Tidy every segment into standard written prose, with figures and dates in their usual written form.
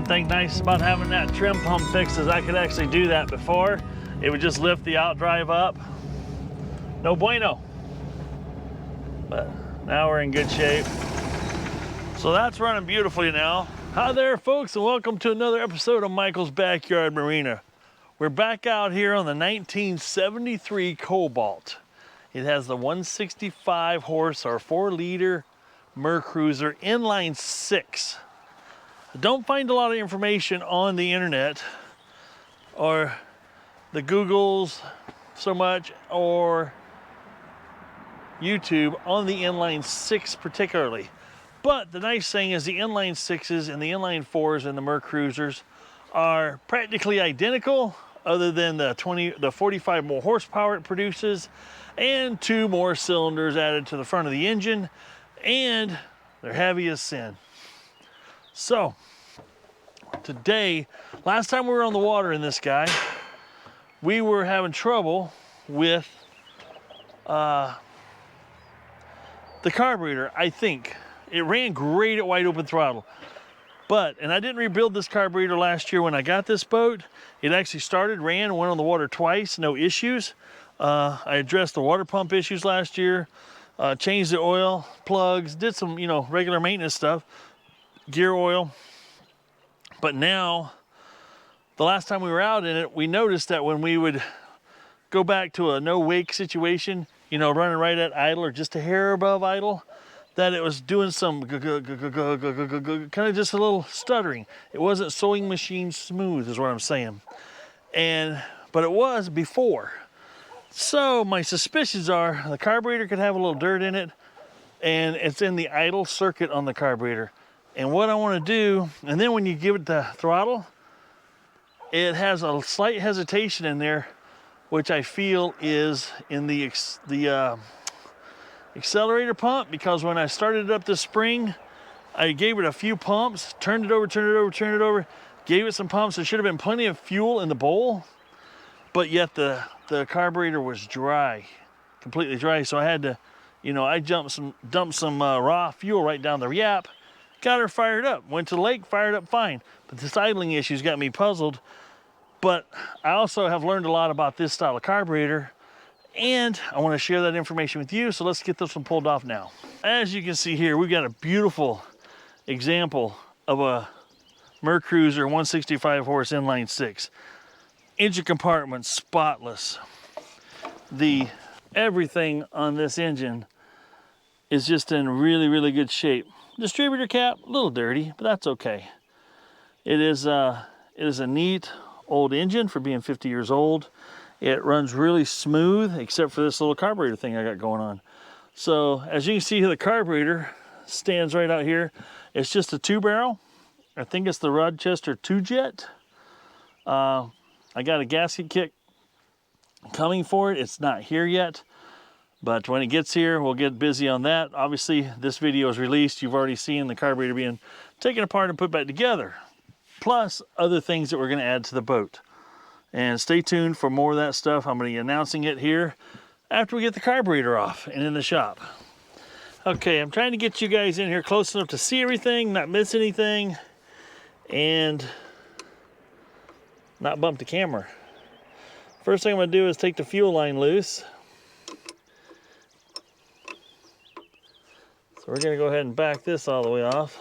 One thing nice about having that trim pump fixed is I could actually do that before. It would just lift the outdrive up. No bueno. But now we're in good shape. So that's running beautifully now. Hi there, folks, and welcome to another episode of Michael's Backyard Marina. We're back out here on the 1973 Cobalt. It has the 165 horse or 4-liter Mercruiser inline 6. I don't find a lot of information on the internet or the Googles so much or YouTube on the inline 6 particularly. But the nice thing is the inline 6s and the inline 4s and the Mercruisers are practically identical, other than the 45 more horsepower it produces and 2 more cylinders added to the front of the engine, and they're heavy as sin. So today, last time we were on the water in this guy, we were having trouble with the carburetor. I think it ran great at wide open throttle, and I didn't rebuild this carburetor last year when I got this boat. It actually started, ran, went on the water twice, no issues. I addressed the water pump issues last year, changed the oil plugs, did some, regular maintenance stuff, gear oil. But now, the last time we were out in it, we noticed that when we would go back to a no wake situation, running right at idle or just a hair above idle, that it was doing some kind of just a little stuttering. It wasn't sewing machine smooth is what I'm saying. But it was before. So my suspicions are the carburetor could have a little dirt in it, and it's in the idle circuit on the carburetor. And what I want to do, and then when you give it the throttle, it has a slight hesitation in there, which I feel is in the accelerator pump, because when I started it up this spring, I gave it a few pumps, turned it over, gave it some pumps. There should have been plenty of fuel in the bowl, but yet the carburetor was dry, completely dry. So I had to, I dumped some raw fuel right down the yap, got her fired up, went to the lake, fired up fine. But this idling issue's got me puzzled. But I also have learned a lot about this style of carburetor, and I want to share that information with you. So let's get this one pulled off now. As you can see here, we've got a beautiful example of a Mercruiser 165 horse inline 6. Engine compartment spotless. Everything on this engine is just in really, really good shape. Distributor cap, a little dirty, but that's okay. It is a neat old engine for being 50 years old. It runs really smooth, except for this little carburetor thing I got going on. So as you can see, the carburetor stands right out here. It's just a 2-barrel. I think it's the Rochester 2-jet. I got a gasket kit coming for it. It's not here yet, but when it gets here, we'll get busy on that. Obviously, this video is released. You've already seen the carburetor being taken apart and put back together, plus other things that we're going to add to the boat. And stay tuned for more of that stuff. I'm going to be announcing it here after we get the carburetor off and in the shop. Okay, I'm trying to get you guys in here close enough to see everything, not miss anything, and not bump the camera. First thing I'm going to do is take the fuel line loose. So we're going to go ahead and back this all the way off.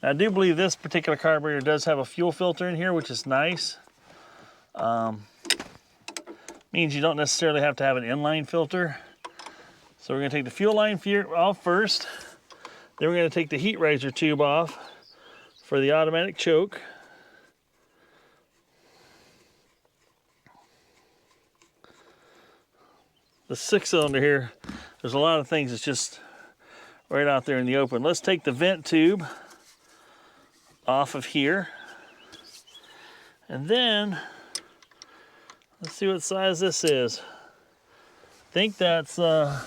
Now, I do believe this particular carburetor does have a fuel filter in here, which is nice. Means you don't necessarily have to have an inline filter. So we're going to take the fuel line off first. Then we're going to take the heat riser tube off for the automatic choke. The 6-cylinder here, there's a lot of things that's just right out there in the open. Let's take the vent tube off of here. And then, let's see what size this is. I think that's not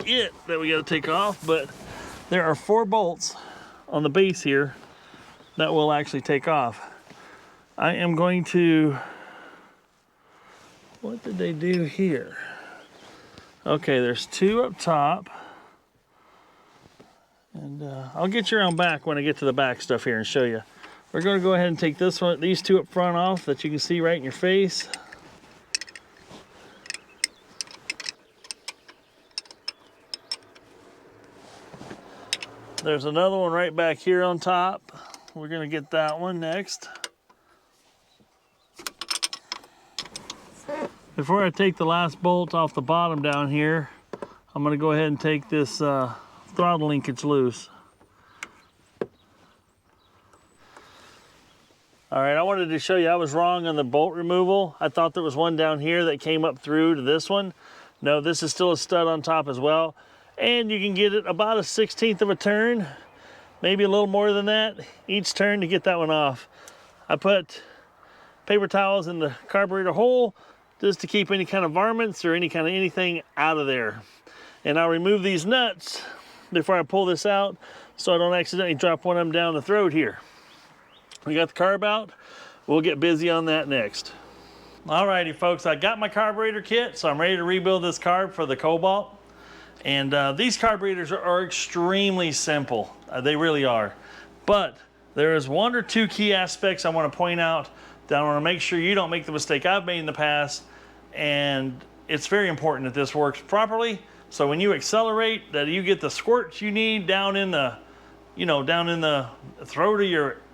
it that we got to take off, but there are 4 bolts on the base here that will actually take off. I am going to, what did they do here? Okay, there's 2 up top, And I'll get you around back when I get to the back stuff here and show you. We're going to go ahead and take this one, these two up front off that you can see right in your face. There's another one right back here on top. We're going to get that one next. Before I take the last bolt off the bottom down here, I'm going to go ahead and take this throttle linkage loose. All right, I wanted to show you I was wrong on the bolt removal. I thought there was one down here that came up through to this one. No, this is still a stud on top as well. And you can get it about a 1/16 of a turn, maybe a little more than that, each turn to get that one off. I put paper towels in the carburetor hole just to keep any kind of varmints or any kind of anything out of there. And I'll remove these nuts before I pull this out so I don't accidentally drop one of them down the throat here. We got the carb out. We'll get busy on that next. Alrighty folks, I got my carburetor kit, so I'm ready to rebuild this carb for the Cobalt. And these carburetors are extremely simple. They really are. But there is one or two key aspects I want to point out that I want to make sure you don't make the mistake I've made in the past. And it's very important that this works properly. So when you accelerate, that you get the squirts you need down in the, down in the throat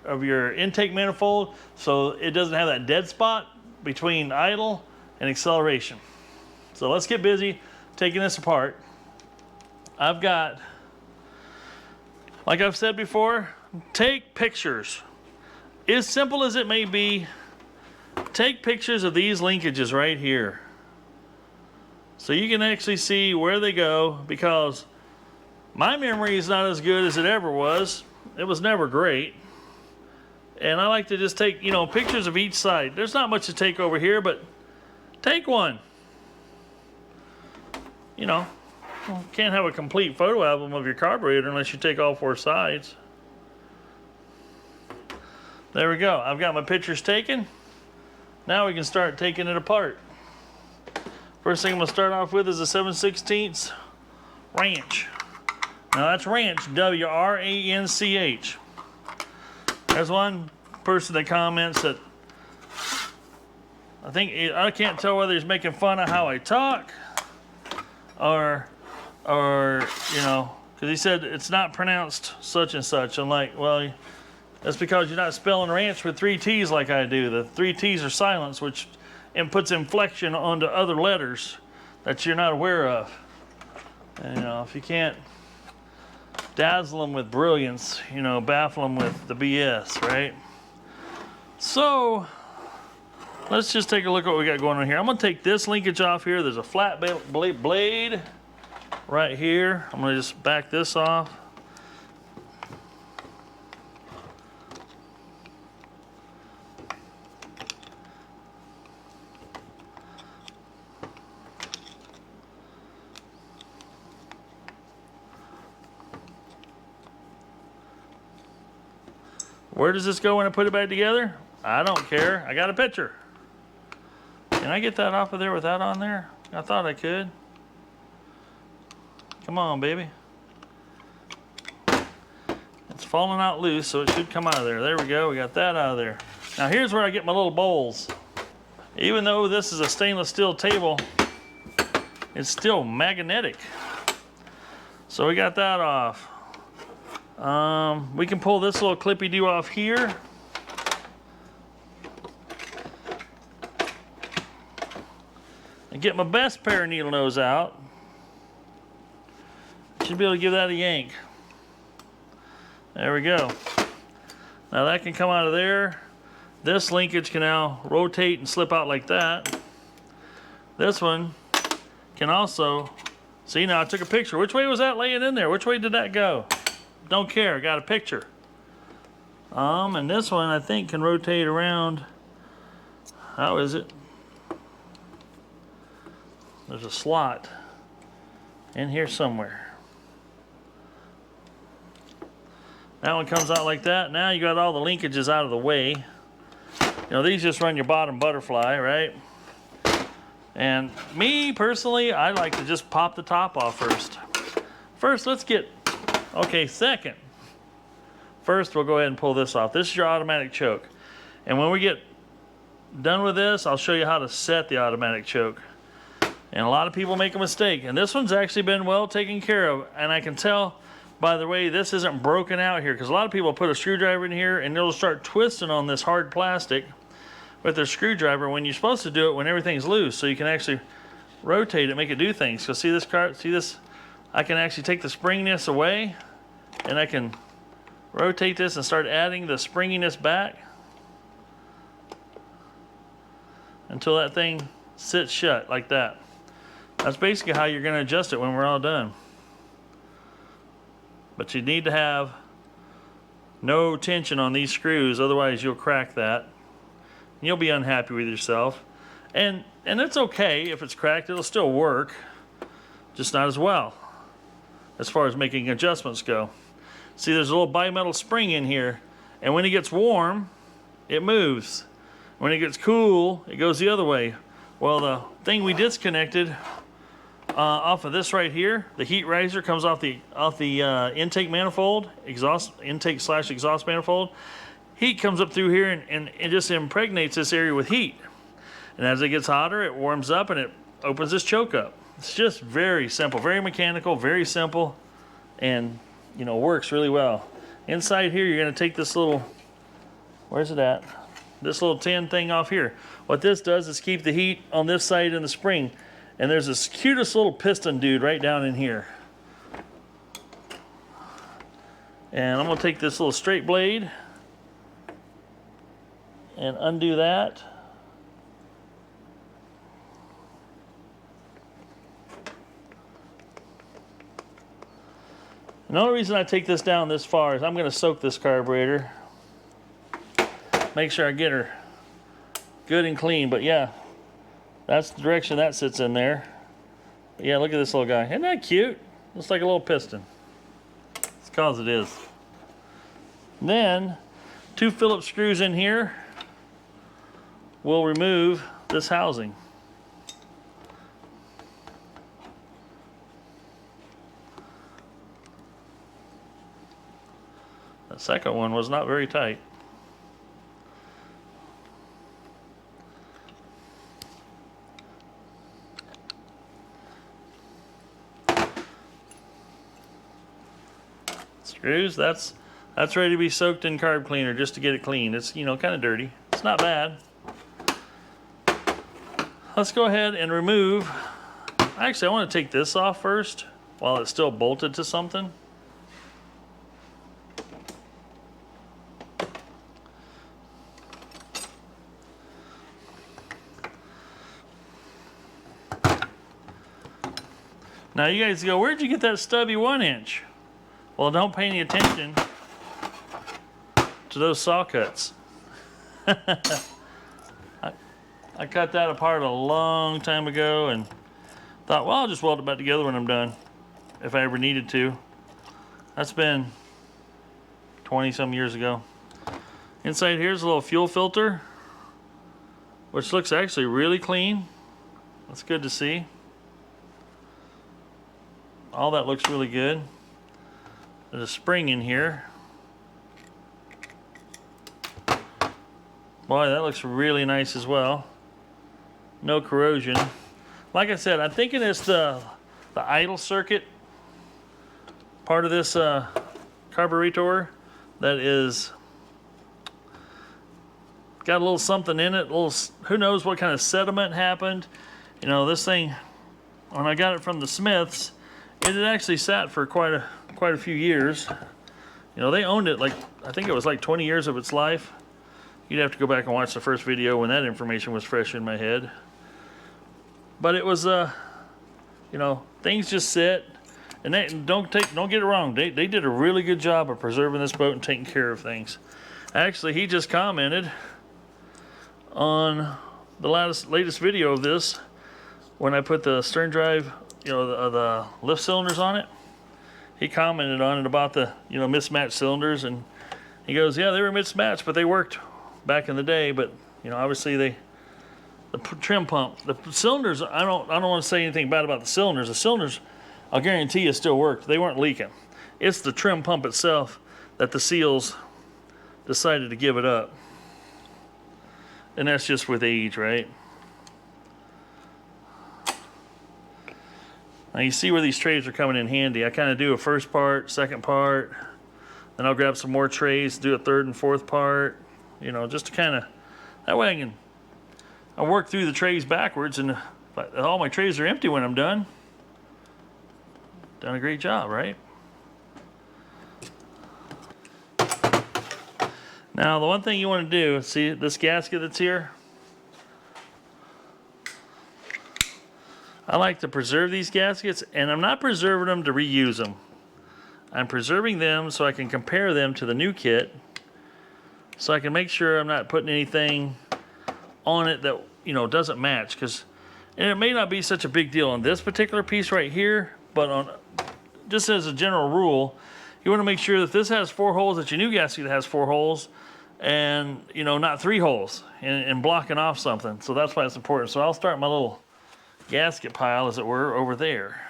of your intake manifold, so it doesn't have that dead spot between idle and acceleration. So let's get busy taking this apart. I've got, like I've said before, take pictures. As simple as it may be, take pictures of these linkages right here. So you can actually see where they go, because my memory is not as good as it ever was. It was never great. And I like to just take, pictures of each side. There's not much to take over here, but take one. Can't have a complete photo album of your carburetor unless you take all four sides. There we go. I've got my pictures taken. Now we can start taking it apart. First thing I'm going to start off with is a 7/16 wrench. Now that's wrench, W-R-A-N-C-H. There's one person that comments that I can't tell whether he's making fun of how I talk or because he said it's not pronounced such and such. I'm like, well, that's because you're not spelling ranch with 3 T's like I do. The 3 T's are silence, which puts inflection onto other letters that you're not aware of. And, if you can't dazzle them with brilliance, baffle them with the BS, right? So let's just take a look at what we got going on here. I'm going to take this linkage off here. There's a flat blade right here. I'm going to just back this off. Where does this go when I put it back together? I don't care. I got a picture. Can I get that off of there with that on there? I thought I could. Come on, baby. It's falling out loose, so it should come out of there. There we go. We got that out of there. Now here's where I get my little bowls. Even though this is a stainless steel table, it's still magnetic. So we got that off. We can pull this little clippy-do off here. And get my best pair of needle nose out. Should be able to give that a yank. There we go. Now that can come out of there. This linkage can now rotate and slip out like that. This one can also, see, now I took a picture. Which way was that laying in there? Which way did that go? Don't care, got a picture. And this one I think can rotate around. How is it? There's a slot in here somewhere. That one comes out like that. Now you got all the linkages out of the way. These just run your bottom butterfly, right? And me personally, I like to just pop the top off first. First, let's get Okay, second. First, we'll go ahead and pull this off. This is your automatic choke. And when we get done with this, I'll show you how to set the automatic choke. And a lot of people make a mistake. And this one's actually been well taken care of. And I can tell by the way this isn't broken out here, because a lot of people put a screwdriver in here and they'll start twisting on this hard plastic with their screwdriver when you're supposed to do it when everything's loose, so you can actually rotate it, make it do things. So see this car, see this? I can actually take the springiness away and I can rotate this and start adding the springiness back until that thing sits shut like that. That's basically how you're going to adjust it when we're all done. But you need to have no tension on these screws, otherwise you'll crack that. You'll be unhappy with yourself. And it's okay if it's cracked, it'll still work, just not as well as far as making adjustments go. See, there's a little bimetal spring in here, and when it gets warm, it moves. When it gets cool, it goes the other way. Well, the thing we disconnected off of this right here, the heat riser comes off the intake manifold, intake/exhaust manifold. Heat comes up through here and it just impregnates this area with heat. And as it gets hotter, it warms up and it opens this choke up. It's just very simple, very mechanical, very simple, and you know, works really well. Inside here, you're going to take this little, where's it at? This little tin thing off here. What this does is keep the heat on this side in the spring. And there's this cutest little piston dude right down in here. And I'm going to take this little straight blade and undo that. And the only reason I take this down this far is I'm going to soak this carburetor. Make sure I get her good and clean. But yeah, that's the direction that sits in there. But yeah, look at this little guy. Isn't that cute? Looks like a little piston. It's because it is. Then, 2 Phillips screws in here will remove this housing. The second one was not very tight. Screws, that's ready to be soaked in carb cleaner just to get it clean. It's, you know, kind of dirty. It's not bad. Let's go ahead and remove. Actually, I want to take this off first while it's still bolted to something. Now you guys go, where'd you get that stubby 1-inch? Well, don't pay any attention to those saw cuts. I cut that apart a long time ago and thought, well, I'll just weld it back together when I'm done, if I ever needed to. That's been 20-some years ago. Inside here's a little fuel filter, which looks actually really clean. That's good to see. All that looks really good. There's a spring in here. Boy, that looks really nice as well. No corrosion. Like I said, I'm thinking it's the idle circuit part of this carburetor that is got a little something in it. Who knows what kind of sediment happened. You know, this thing, when I got it from the Smiths, it had actually sat for quite a few years. You know, they owned it like, I think it was like 20 years of its life. You'd have to go back and watch the first video when that information was fresh in my head. But it was, you know, things just sit. And they, don't get it wrong, they did a really good job of preserving this boat and taking care of things. Actually, he just commented on the latest video of this when I put the stern drive, you know, the lift cylinders on it. He commented on it about the, you know, mismatched cylinders, and he goes, yeah, they were mismatched, but they worked back in the day. But you know, obviously the trim pump, the cylinders, I don't want to say anything bad about the cylinders. The cylinders, I'll guarantee you, still worked. They weren't leaking. It's the trim pump itself that the seals decided to give it up. And that's just with age, right? Now you see where these trays are coming in handy. I kind of do a first part, second part, then I'll grab some more trays, do a third and fourth part, you know, just to kind of, that way I work through the trays backwards, and all my trays are empty when I'm done. Done a great job, right? Now the one thing you want to do, see this gasket that's here? I like to preserve these gaskets, and I'm not preserving them to reuse them. I'm preserving them so I can compare them to the new kit, so I can make sure I'm not putting anything on it that, you know, doesn't match. And it may not be such a big deal on this particular piece right here, but on just as a general rule, you want to make sure that this has 4 holes, that your new gasket has 4 holes, and, you know, not 3 holes, and blocking off something. So that's why it's important. So I'll start my little gasket pile, as it were, over there.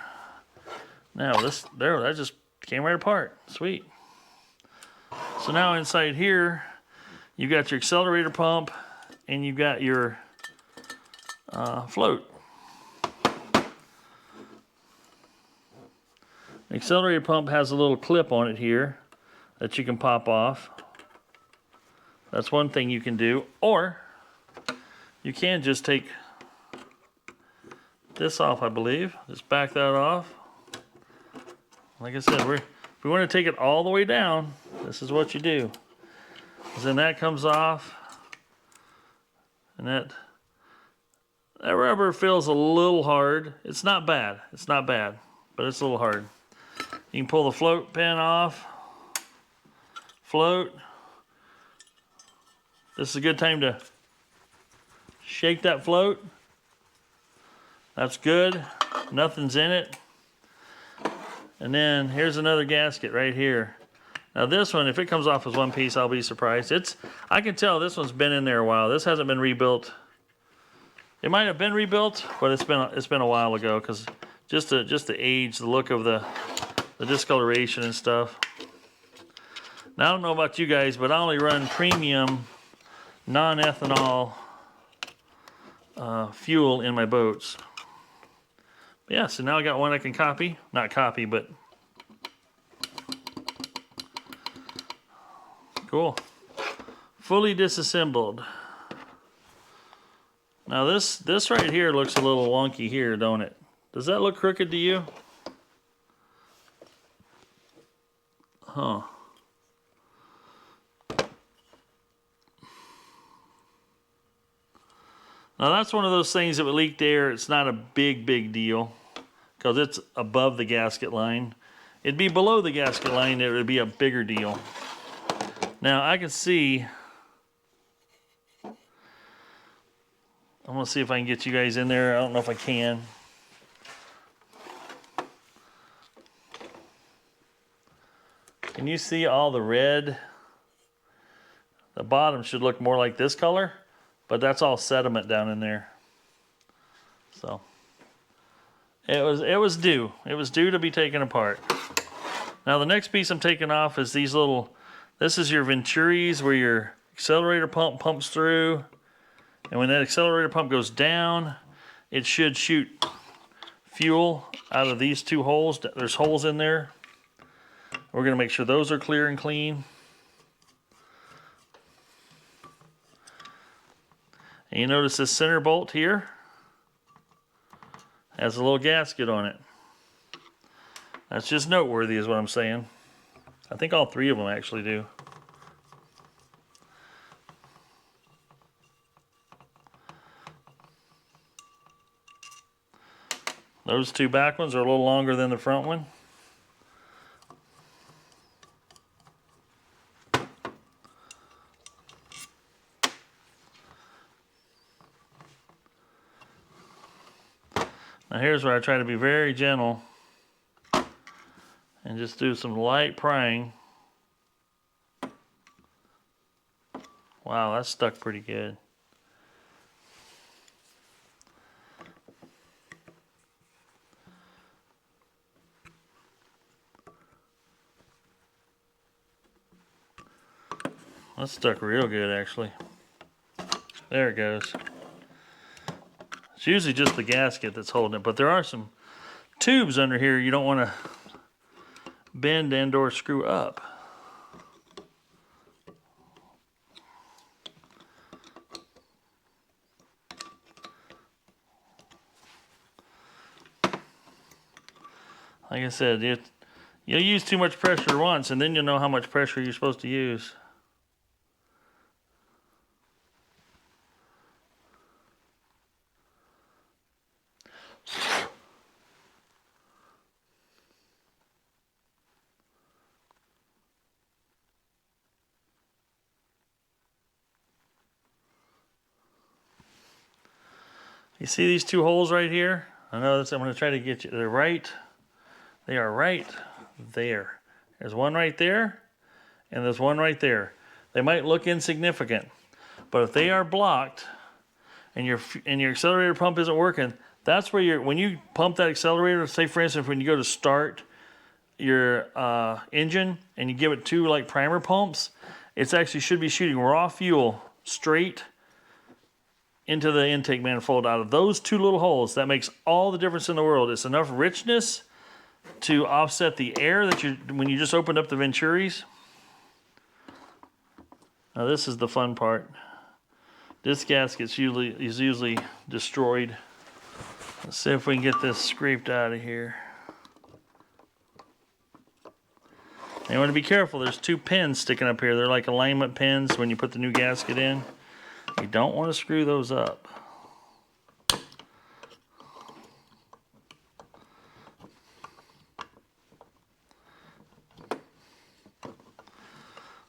Now that just came right apart. Sweet. So now inside here, you've got your accelerator pump, and you've got your float. The accelerator pump has a little clip on it here that you can pop off. That's one thing you can do. Or you can just take this off, I believe. Just back that off. Like I said, if we want to take it all the way down, this is what you do. Then that comes off, and that rubber feels a little hard. It's not bad. It's not bad, but it's a little hard. You can pull the float pin off. Float. This is a good time to shake that float. That's good. Nothing's in it. And then here's another gasket right here. Now this one, if it comes off as one piece, I'll be surprised. I can tell this one's been in there a while. This hasn't been rebuilt. It might have been rebuilt, but it's been a while ago, because just the age, the look of the discoloration and stuff. Now I don't know about you guys, but I only run premium non-ethanol fuel in my boats. But yeah, so now I got one I can copy. Not copy, but cool. Fully disassembled. Now this right here looks a little wonky here, don't it? Does that look crooked to you? Huh. Now that's one of those things that would leak air. It's not a big deal, because it's above the gasket line. It'd be below the gasket line, it would be a bigger deal. Now I can see, I'm gonna see if I can get you guys in there. I don't know if I can. Can you see all the red? The bottom should look more like this color, but that's all sediment down in there. So it was due. It was due to be taken apart. Now the next piece I'm taking off is these little, this is your venturis where your accelerator pump pumps through. And when that accelerator pump goes down, it should shoot fuel out of these 2 holes. There's holes in there. We're going to make sure those are clear and clean. And you notice this center bolt here has a little gasket on it. That's just noteworthy is what I'm saying. I think all 3 of them actually do. Those 2 back ones are a little longer than the front one. Now here's where I try to be very gentle and just do some light prying. Wow, that's stuck pretty good. That's stuck real good, actually. There it goes. It's usually just the gasket that's holding it, but there are some tubes under here you don't want to bend and or screw up. Like I said, you'll use too much pressure once, and then you'll know how much pressure you're supposed to use. You see these two holes right here? I know this, I'm going to try to get you. They are right there. There's one right there, and there's one right there. They might look insignificant, but if they are blocked and your accelerator pump isn't working, that's where when you pump that accelerator, say for instance when you go to start your engine and you give it two like primer pumps, it's actually should be shooting raw fuel straight into the intake manifold out of those two little holes. That makes all the difference in the world. It's enough richness to offset the air that when you just opened up the Venturis. Now this is the fun part. This gasket is usually destroyed. Let's see if we can get this scraped out of here. You want to be careful. There's two pins sticking up here. They're like alignment pins when you put the new gasket in. You don't want to screw those up.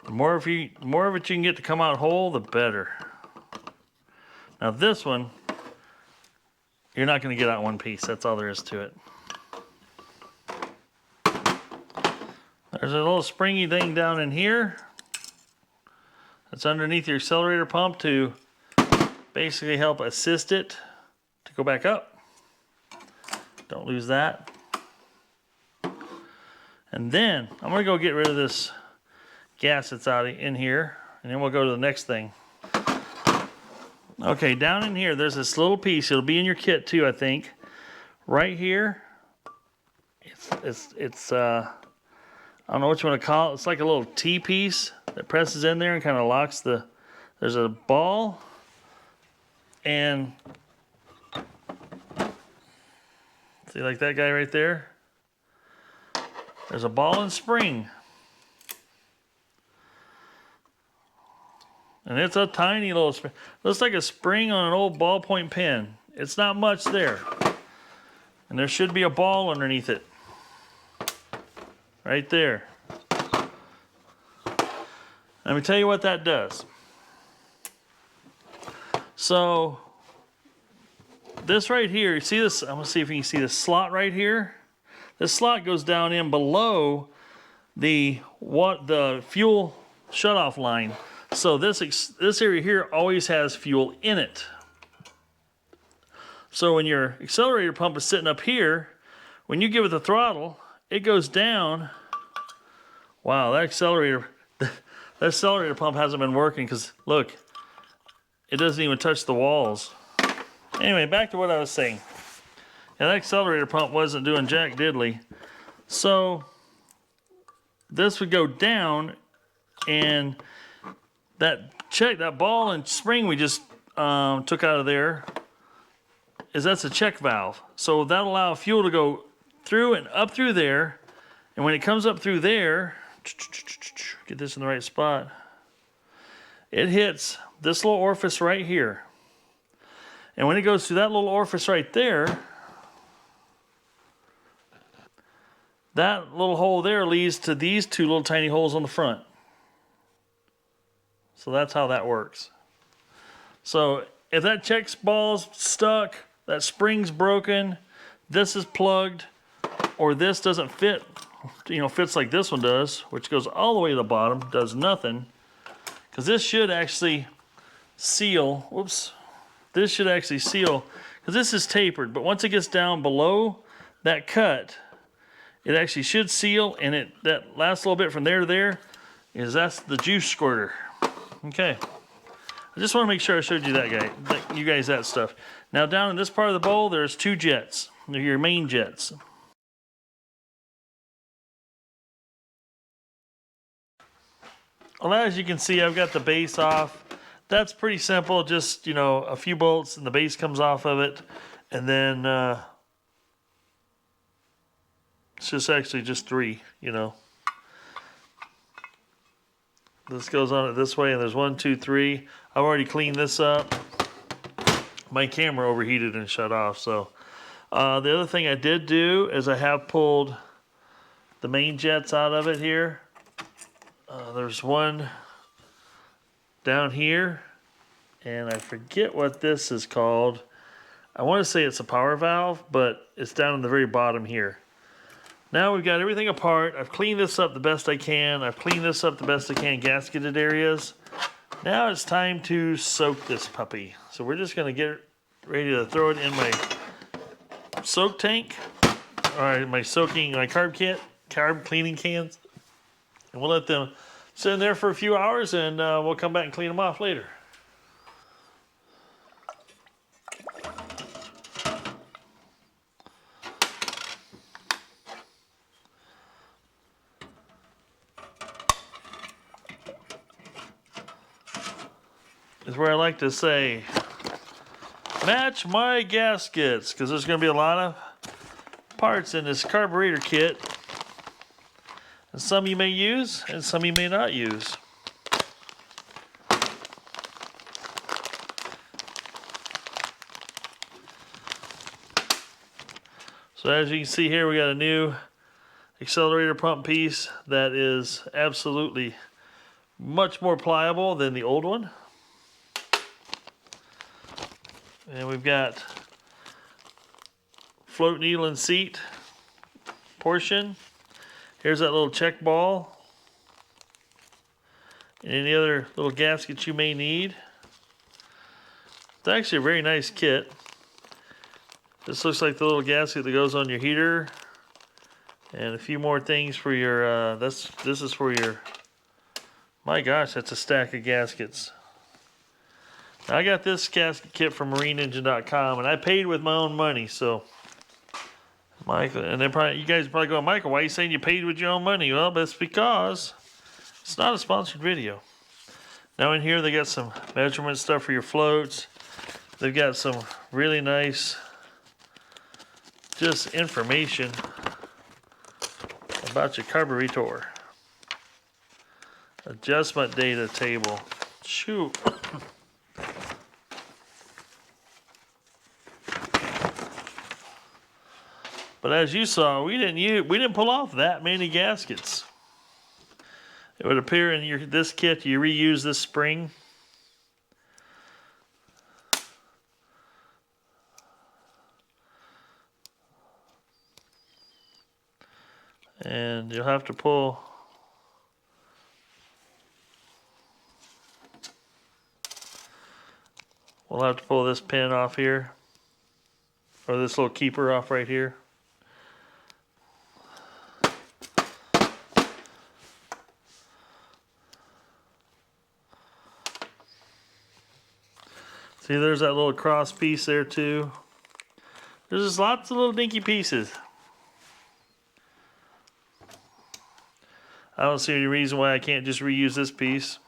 The more of it you can get to come out whole, the better. Now this one, you're not going to get out one piece. That's all there is to it. There's a little springy thing down in here. That's underneath your accelerator pump to basically help assist it to go back up. Don't lose that. And then I'm going to go get rid of this gas that's out in here, and then we'll go to the next thing. Okay, down in here there's this little piece. It'll be in your kit too, I think. Right here, it's I don't know what you want to call it. It's like a little T-piece that presses in there and kind of locks the. There's a ball and see, like that guy right there. There's a ball and spring. And it's a tiny little spring. Looks like a spring on an old ballpoint pen. It's not much there. And there should be a ball underneath it. Right there. Let me tell you what that does. So, this right here, you see this? I'm going to see if you can see this slot right here. This slot goes down in below the fuel shutoff line. So this area here always has fuel in it. So when your accelerator pump is sitting up here, when you give it the throttle, it goes down. Wow, that accelerator pump hasn't been working because look, it doesn't even touch the walls. Anyway, back to what I was saying. Yeah, that accelerator pump wasn't doing jack diddly. So this would go down, and that ball and spring we just took out of there that's a check valve. So that'll allow fuel to go through and up through there. And when it comes up through there, get this in the right spot, it hits this little orifice right here. And when it goes through that little orifice right there, that little hole there leads to these two little tiny holes on the front. So that's how that works. So if that check ball's stuck, that spring's broken, this is plugged, or this doesn't fit, fits like this one does, which goes all the way to the bottom, does nothing, because this should actually seal, this should actually seal, because this is tapered, but once it gets down below that cut, it actually should seal, and that last little bit from there to there, that's the juice squirter. Okay. I just want to make sure I showed you you guys that stuff. Now down in this part of the bowl, there's 2 jets. They're your main jets. Well, as you can see, I've got the base off. That's pretty simple. Just, you know, a few bolts and the base comes off of it. And then it's just actually just 3, you know. This goes on it this way, and there's 1, 2, 3. I've already cleaned this up. My camera overheated and shut off. So the other thing I did do is I have pulled the main jets out of it here. There's one down here, and I forget what this is called. I want to say it's a power valve, but it's down in the very bottom here. Now we've got everything apart. I've cleaned this up the best I can. I've cleaned this up the best I can, gasketed areas. Now it's time to soak this puppy. So we're just going to get ready to throw it in my soak tank. Alright, my carb cleaning cans. And we'll let them sit in there for a few hours, and we'll come back and clean them off later. Is where I like to say, match my gaskets, because there's going to be a lot of parts in this carburetor kit. And some you may use, and some you may not use. So as you can see here, we got a new accelerator pump piece that is absolutely much more pliable than the old one. And we've got float needle and seat portion. Here's that little check ball. And any other little gaskets you may need. It's actually a very nice kit. This looks like the little gasket that goes on your heater. And a few more things for your, this is for your, my gosh, that's a stack of gaskets. Now, I got this gasket kit from MarineEngine.com, and I paid with my own money, so. Michael, and you guys are probably going, Michael, why are you saying you paid with your own money? Well, that's because it's not a sponsored video. Now in here, they got some measurement stuff for your floats. They've got some really nice, just information about your carburetor. Adjustment data table. Shoot. But as you saw, we didn't pull off that many gaskets. It would appear in this kit you reuse this spring. And you'll have to pull this pin off here, or this little keeper off right here. See, there's that little cross piece there too. There's just lots of little dinky pieces. I don't see any reason why I can't just reuse this piece.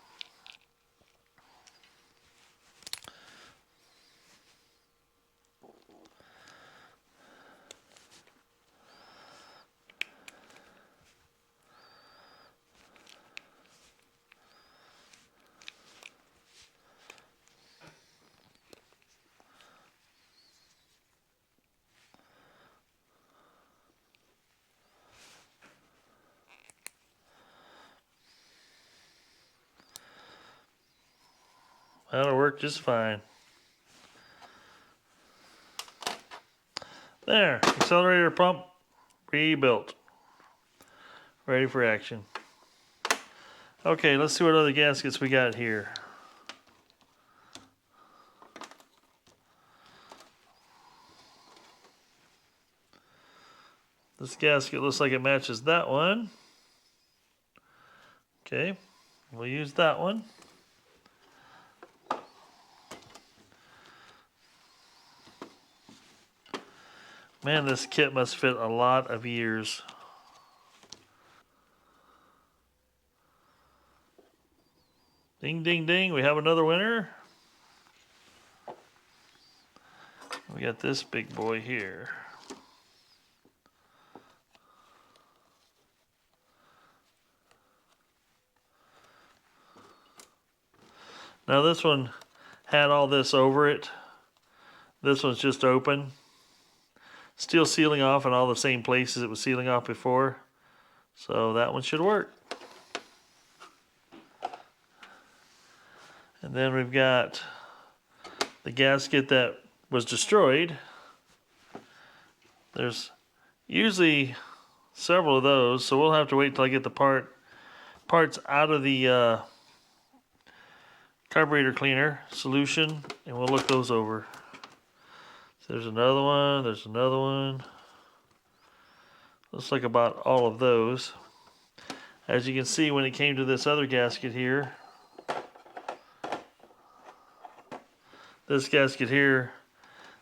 That'll work just fine. There, accelerator pump rebuilt. Ready for action. Okay, let's see what other gaskets we got here. This gasket looks like it matches that one. Okay, we'll use that one. Man, this kit must fit a lot of years. Ding, ding, ding. We have another winner. We got this big boy here. Now this one had all this over it. This one's just open. Still sealing off in all the same places it was sealing off before. So that one should work. And then we've got the gasket that was destroyed. There's usually several of those, so we'll have to wait till I get the parts out of the carburetor cleaner solution, and we'll look those over. So there's another one, there's another one. Looks like about all of those. As you can see, when it came to this other gasket here, this gasket here,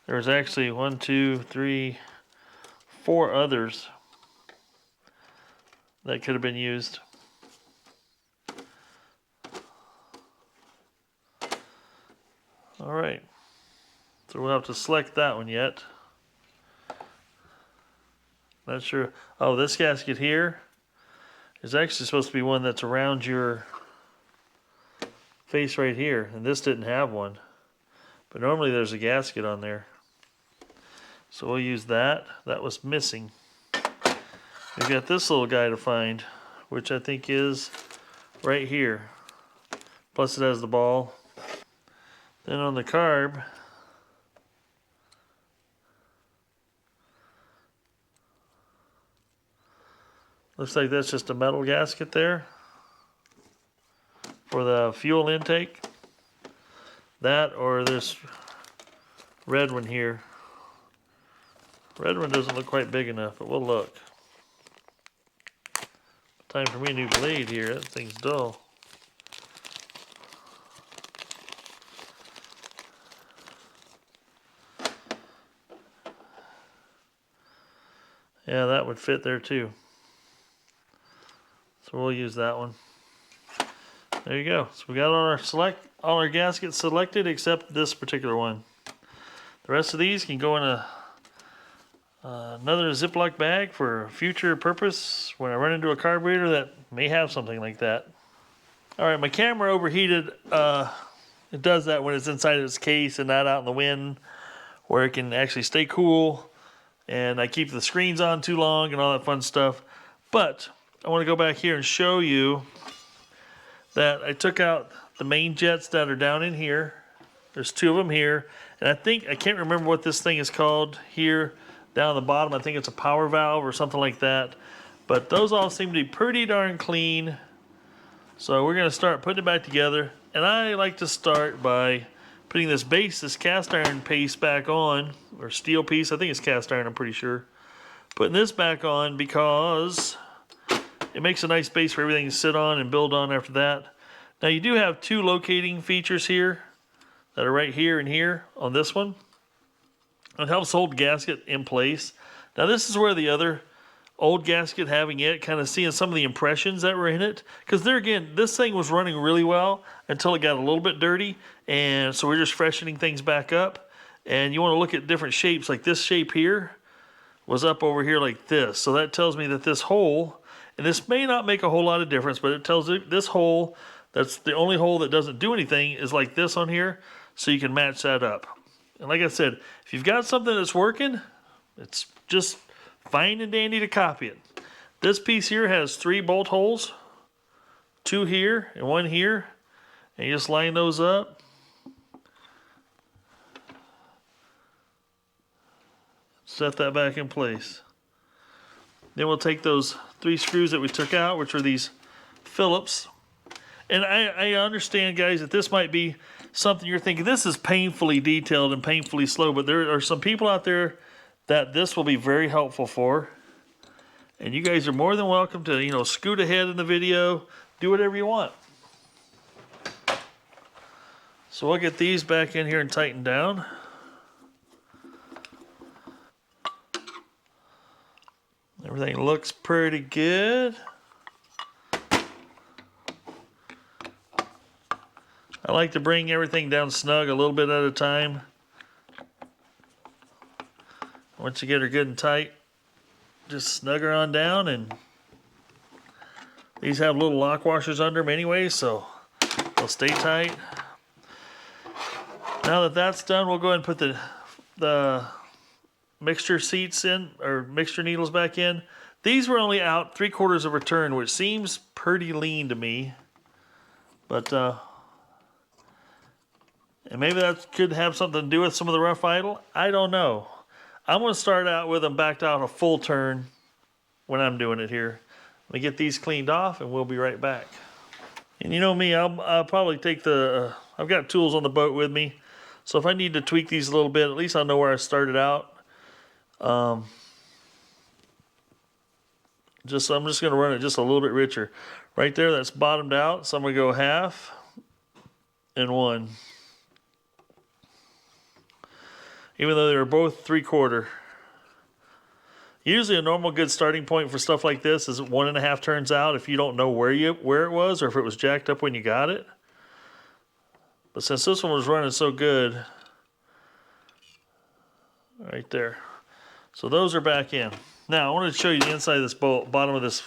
there was actually 1, 2, 3, 4 others that could have been used. All right, so we'll have to select that one yet. Not sure. Oh, this gasket here is actually supposed to be one that's around your face right here, and this didn't have one. But normally there's a gasket on there. So we'll use that. That was missing. We've got this little guy to find, which I think is right here. Plus it has the ball. Then on the carb, looks like that's just a metal gasket there for the fuel intake. That or this red one here. Red one doesn't look quite big enough, but we'll look. Time for me a new blade here. That thing's dull. Yeah, that would fit there too. So we'll use that one. There you go. So we got all our gaskets selected except this particular one. The rest of these can go in another Ziploc bag for future purpose when I run into a carburetor that may have something like that. All right, my camera overheated. It does that when it's inside its case and not out in the wind where it can actually stay cool. And I keep the screens on too long and all that fun stuff. But I want to go back here and show you that I took out the main jets that are down in here. There's 2 of them here. And I can't remember what this thing is called here down the bottom. I think it's a power valve or something like that. But those all seem to be pretty darn clean. So we're going to start putting it back together. And I like to start by putting this cast iron piece back on, or steel piece. I think it's cast iron, I'm pretty sure. Putting this back on because it makes a nice base for everything to sit on and build on after that. Now you do have 2 locating features here that are right here and here on this one. It helps hold the gasket in place. Now this is where the other old gasket, having it, kind of seeing some of the impressions that were in it. Because there again, this thing was running really well until it got a little bit dirty. And so we're just freshening things back up. And you want to look at different shapes, like this shape here was up over here like this. So that tells me that this hole, and this may not make a whole lot of difference, but it tells you this hole, that's the only hole that doesn't do anything, is like this on here. So you can match that up. And like I said, if you've got something that's working, it's just fine and dandy to copy it. This piece here has 3 bolt holes, 2 here and 1 here. And you just line those up. Set that back in place. Then we'll take those 3 screws that we took out, which are these Phillips. And I understand, guys, that this might be something you're thinking, this is painfully detailed and painfully slow, but there are some people out there that this will be very helpful for. And you guys are more than welcome to, scoot ahead in the video, do whatever you want. So we'll get these back in here and tighten down. Everything looks pretty good. I like to bring everything down snug a little bit at a time. Once you get her good and tight, just snug her on down, and these have little lock washers under them anyway, so they'll stay tight. Now that that's done, we'll go ahead and put the mixture seats in, or mixture needles back in. These were only out 3/4 of a turn, which seems pretty lean to me. But, and maybe that could have something to do with some of the rough idle. I don't know. I'm going to start out with them backed out a full turn when I'm doing it here. Let me get these cleaned off and we'll be right back. And you know me, I'll probably take I've got tools on the boat with me. So if I need to tweak these a little bit, at least I'll know where I started out. I'm just going to run it just a little bit richer. Right there, that's bottomed out. So I'm going to go 1/2 and 1. Even though they were both 3/4. Usually a normal good starting point for stuff like this is 1.5 turns out if you don't know where it was or if it was jacked up when you got it. But since this one was running so good, right there. So those are back in. Now I wanted to show you the inside of this bottom of this.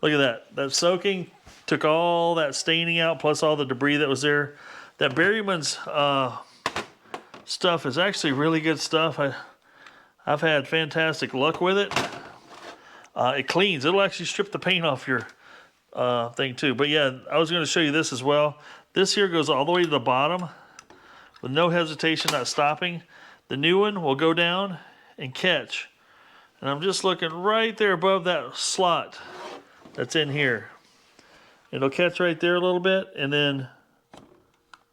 Look at that. That soaking took all that staining out plus all the debris that was there. That Berryman's stuff is actually really good stuff. I've had fantastic luck with it. It cleans. It'll actually strip the paint off your thing too. But yeah, I was going to show you this as well. This here goes all the way to the bottom with no hesitation, not stopping. The new one will go down and catch. And I'm just looking right there above that slot that's in here. It'll catch right there a little bit, and then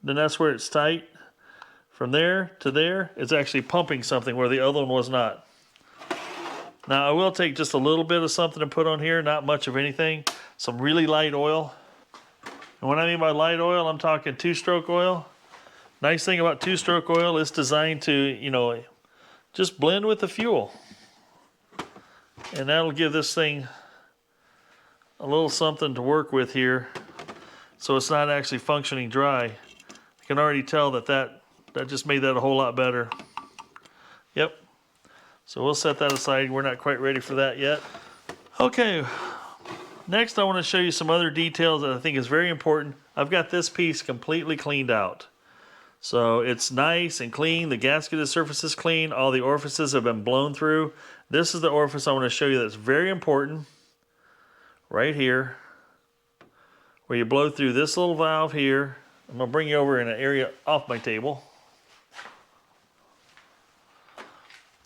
that's where it's tight. From there to there, it's actually pumping something where the other one was not. Now I will take just a little bit of something to put on here, not much of anything. Some really light oil. And what I mean by light oil, I'm talking 2-stroke oil. Nice thing about 2-stroke oil, it's designed to, you know, just blend with the fuel. And that'll give this thing a little something to work with here, so it's not actually functioning dry. I can already tell that just made that a whole lot better. Yep. So we'll set that aside. We're not quite ready for that yet. Okay. Next I want to show you some other details that I think is very important. I've got this piece completely cleaned out. So it's nice and clean. The gasketed surface is clean. All the orifices have been blown through. This is the orifice I want to show you that's very important. Right here. Where you blow through this little valve here. I'm going to bring you over in an area off my table.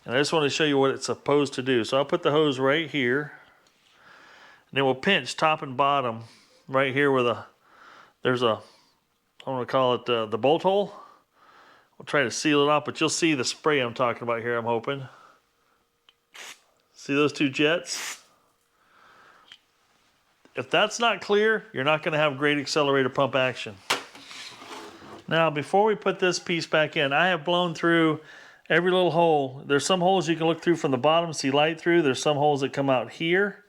And I just want to show you what it's supposed to do. So I'll put the hose right here. And then we'll pinch top and bottom right here where there's a, I want to call it the bolt hole. We'll try to seal it off, but you'll see the spray I'm talking about here, I'm hoping. See those two jets? If that's not clear, you're not going to have great accelerator pump action. Now, before we put this piece back in, I have blown through every little hole. There's some holes you can look through from the bottom, see light through. There's some holes that come out here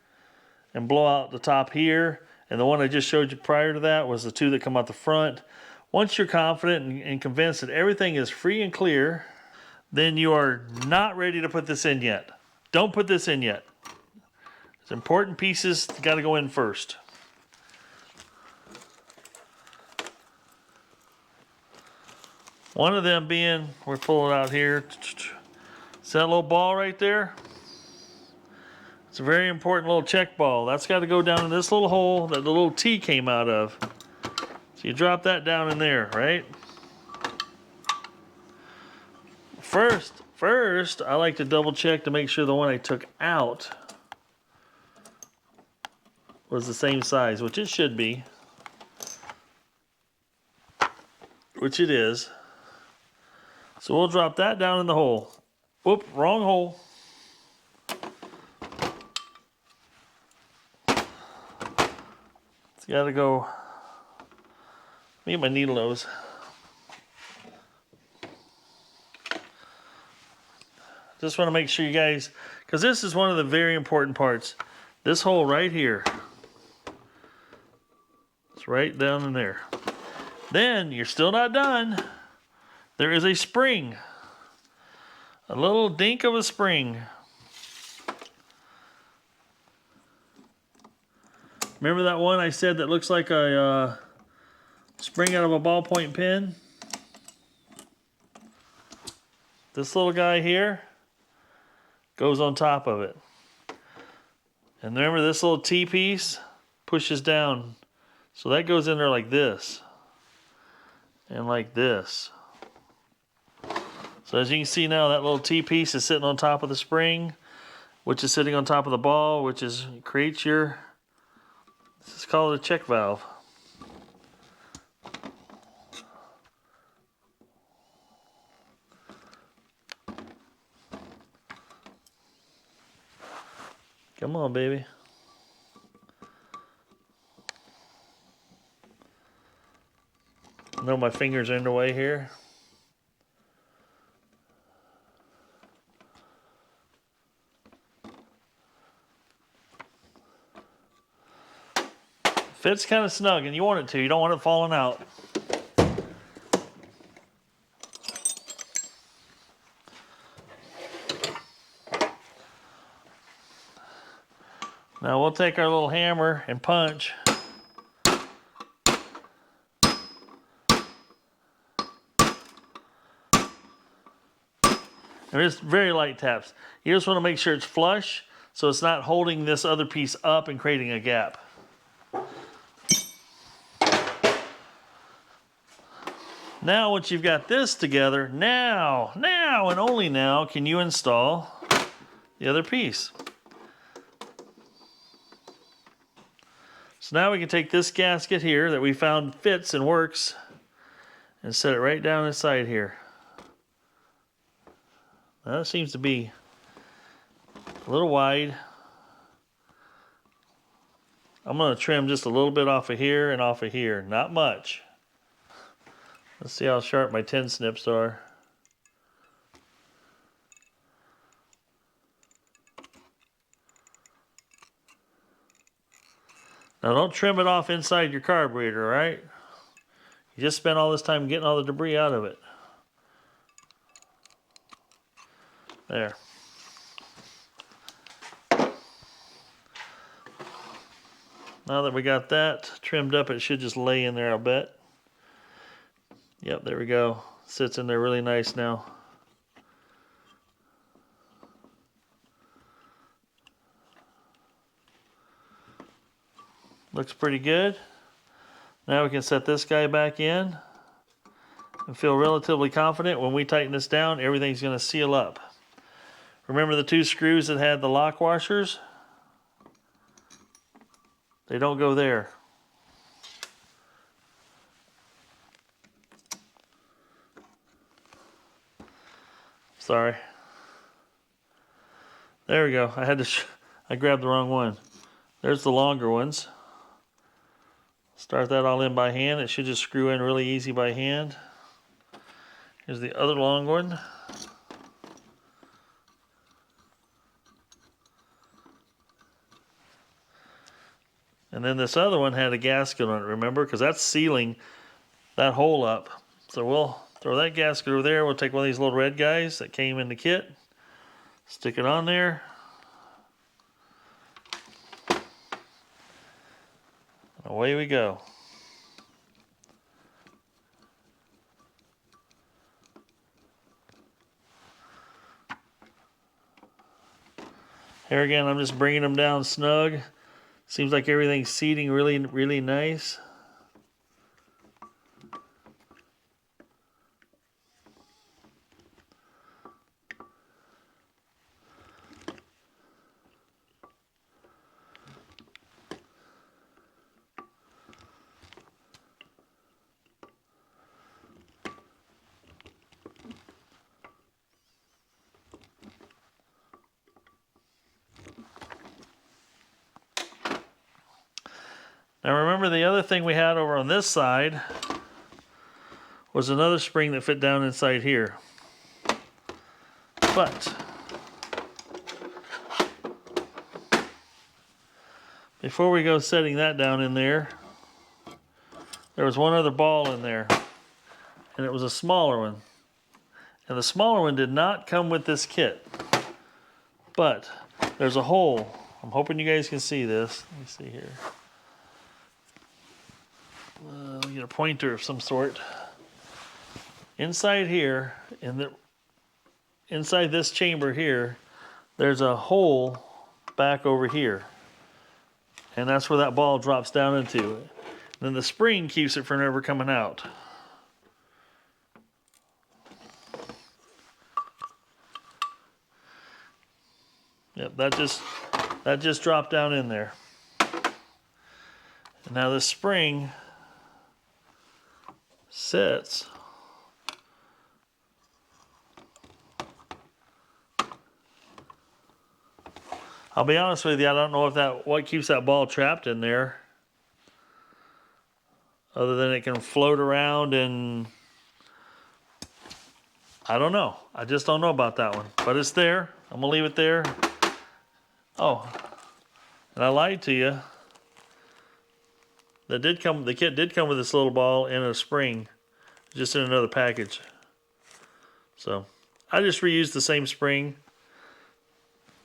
and blow out the top here. And the one I just showed you prior to that was the two that come out the front. Once you're confident and convinced that everything is free and clear, then you are not ready to put this in yet. Don't put this in yet. It's important pieces got to go in first. One of them being, we're pulling out here. See that little ball right there? It's a very important little check ball. That's got to go down in this little hole that the little T came out of. So you drop that down in there, right? First, I like to double check to make sure the one I took out was the same size, which it should be. Which it is. So we'll drop that down in the hole. Whoop, wrong hole. It's got to go. Let me get my needle nose. Just want to make sure you guys, because this is one of the very important parts. This hole right here. It's right down in there. Then you're still not done. There is a spring. A little dink of a spring. Remember that one I said that looks like a spring out of a ballpoint pen? This little guy here goes on top of it. And remember this little T-piece pushes down. So that goes in there like this. And like this. So as you can see now, that little T-piece is sitting on top of the spring, which is sitting on top of the ball, which is creates your, this is called a check valve. Come on, baby. I know my fingers are in the way here. Fits kind of snug, and you want it to. You don't want it falling out. Now we'll take our little hammer and punch. And it's very light taps. You just want to make sure it's flush so it's not holding this other piece up and creating a gap. Now once you've got this together, now and only now can you install the other piece. So now we can take this gasket here that we found fits and works and set it right down inside here. Now that seems to be a little wide. I'm going to trim just a little bit off of here and off of here, not much. Let's see how sharp my 10 snips are. Now don't trim it off inside your carburetor, right? You just spent all this time getting all the debris out of it. There. Now that we got that trimmed up, it should just lay in there, I'll bet. Yep, there we go. Sits in there really nice now. Looks pretty good. Now we can set this guy back in and feel relatively confident when we tighten this down, everything's going to seal up. Remember the two screws that had the lock washers? They don't go there. Sorry. There we go. I grabbed the wrong one. There's the longer ones. Start that all in by hand. It should just screw in really easy by hand. Here's the other long one. And then this other one had a gasket on it, remember? Because that's sealing that hole up. So we'll throw that gasket over there. We'll take one of these little red guys that came in the kit. Stick it on there. Away we go. Here again, I'm just bringing them down snug. Seems like everything's seating really, really nice. Now remember the other thing we had over on this side was another spring that fit down inside here. But before we go setting that down in there, there was one other ball in there, and it was a smaller one. And the smaller one did not come with this kit, but there's a hole. I'm hoping you guys can see this. Let me see here. Let me get a pointer of some sort. Inside here, inside this chamber here, there's a hole back over here. And that's where that ball drops down into. And then the spring keeps it from ever coming out. Yep, that just dropped down in there. And now this spring sits I'll be honest with you, I don't know if what keeps that ball trapped in there, other than it can float around, and I don't know. I just don't know about that one, but it's there. I'm gonna leave it there. Oh, and I lied to you. The kit did come with this little ball and a spring, just in another package. So I just reused the same spring.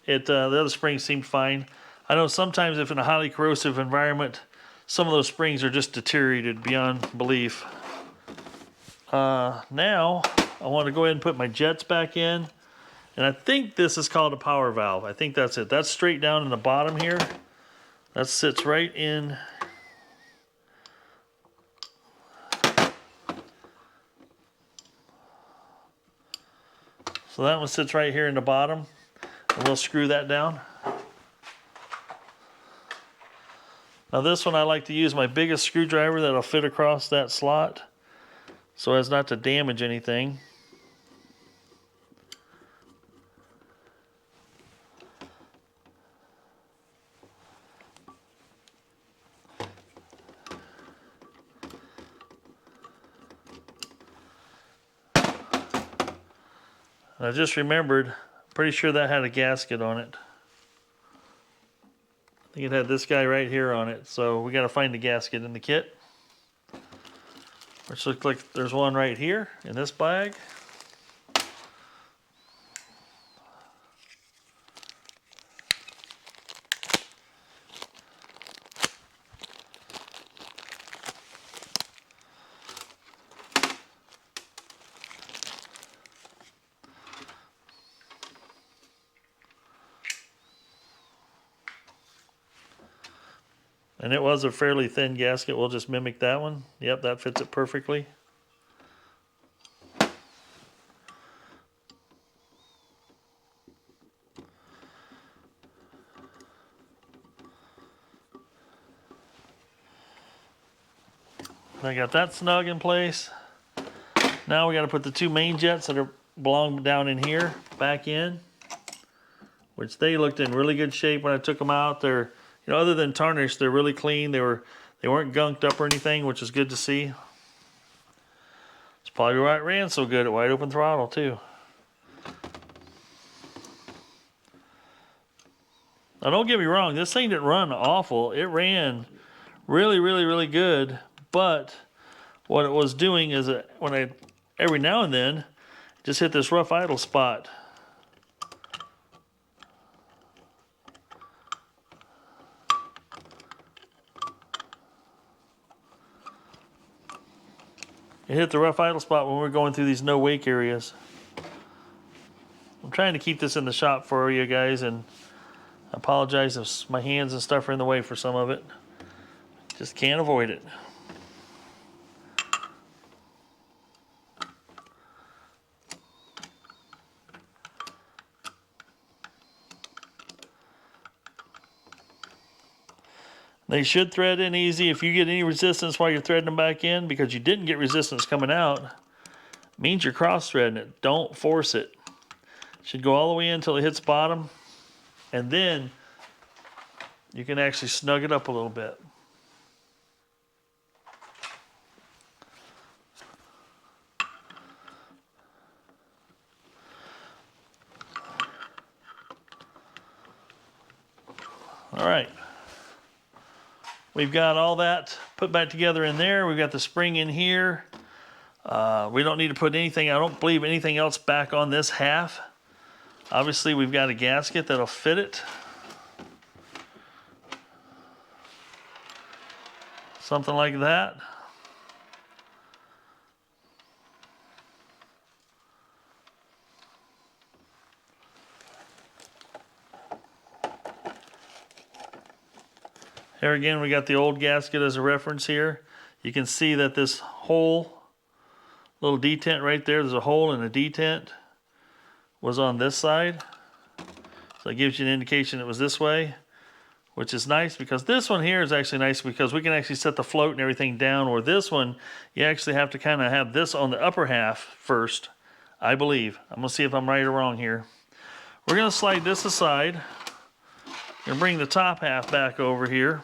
The other springs seemed fine. I know sometimes if in a highly corrosive environment, some of those springs are just deteriorated beyond belief. Now I want to go ahead and put my jets back in. And I think this is called a power valve. I think that's it. That's straight down in the bottom here. That sits right in. So that one sits right here in the bottom. And we'll screw that down. Now this one I like to use my biggest screwdriver that'll fit across that slot so as not to damage anything. And I just remembered, pretty sure that had a gasket on it. I think it had this guy right here on it, so we got to find the gasket in the kit. Which looks like there's one right here in this bag. And it was a fairly thin gasket. We'll just mimic that one. Yep, that fits it perfectly. I got that snug in place. Now we got to put the two main jets that belong down in here back in, which they looked in really good shape when I took them out. They're, you know, other than tarnished, they're really clean. They weren't gunked up or anything, which is good to see. It's probably why it ran so good at wide open throttle too. Now don't get me wrong, this thing didn't run awful. It ran really, really, really good. But what it was doing is that when I, every now and then, just hit this rough idle spot. It hit the rough idle spot when we're going through these no wake areas. I'm trying to keep this in the shop for you guys, and I apologize if my hands and stuff are in the way for some of it. Just can't avoid it. They should thread in easy. If you get any resistance while you're threading them back in, because you didn't get resistance coming out, it means you're cross-threading it. Don't force it. It should go all the way in until it hits bottom, and then you can actually snug it up a little bit. All right. we've got all that put back together in there. We've got the spring in here. We don't need to put anything, I don't believe anything else back on this half. Obviously, we've got a gasket that'll fit it. Something like that. Here again, we got the old gasket as a reference here. You can see that this hole, little detent right there, there's a hole and a detent, was on this side. So it gives you an indication it was this way, which is nice because this one here is actually nice because we can actually set the float and everything down, or this one, you actually have to kind of have this on the upper half first, I believe. I'm gonna see if I'm right or wrong here. We're gonna slide this aside and bring the top half back over here.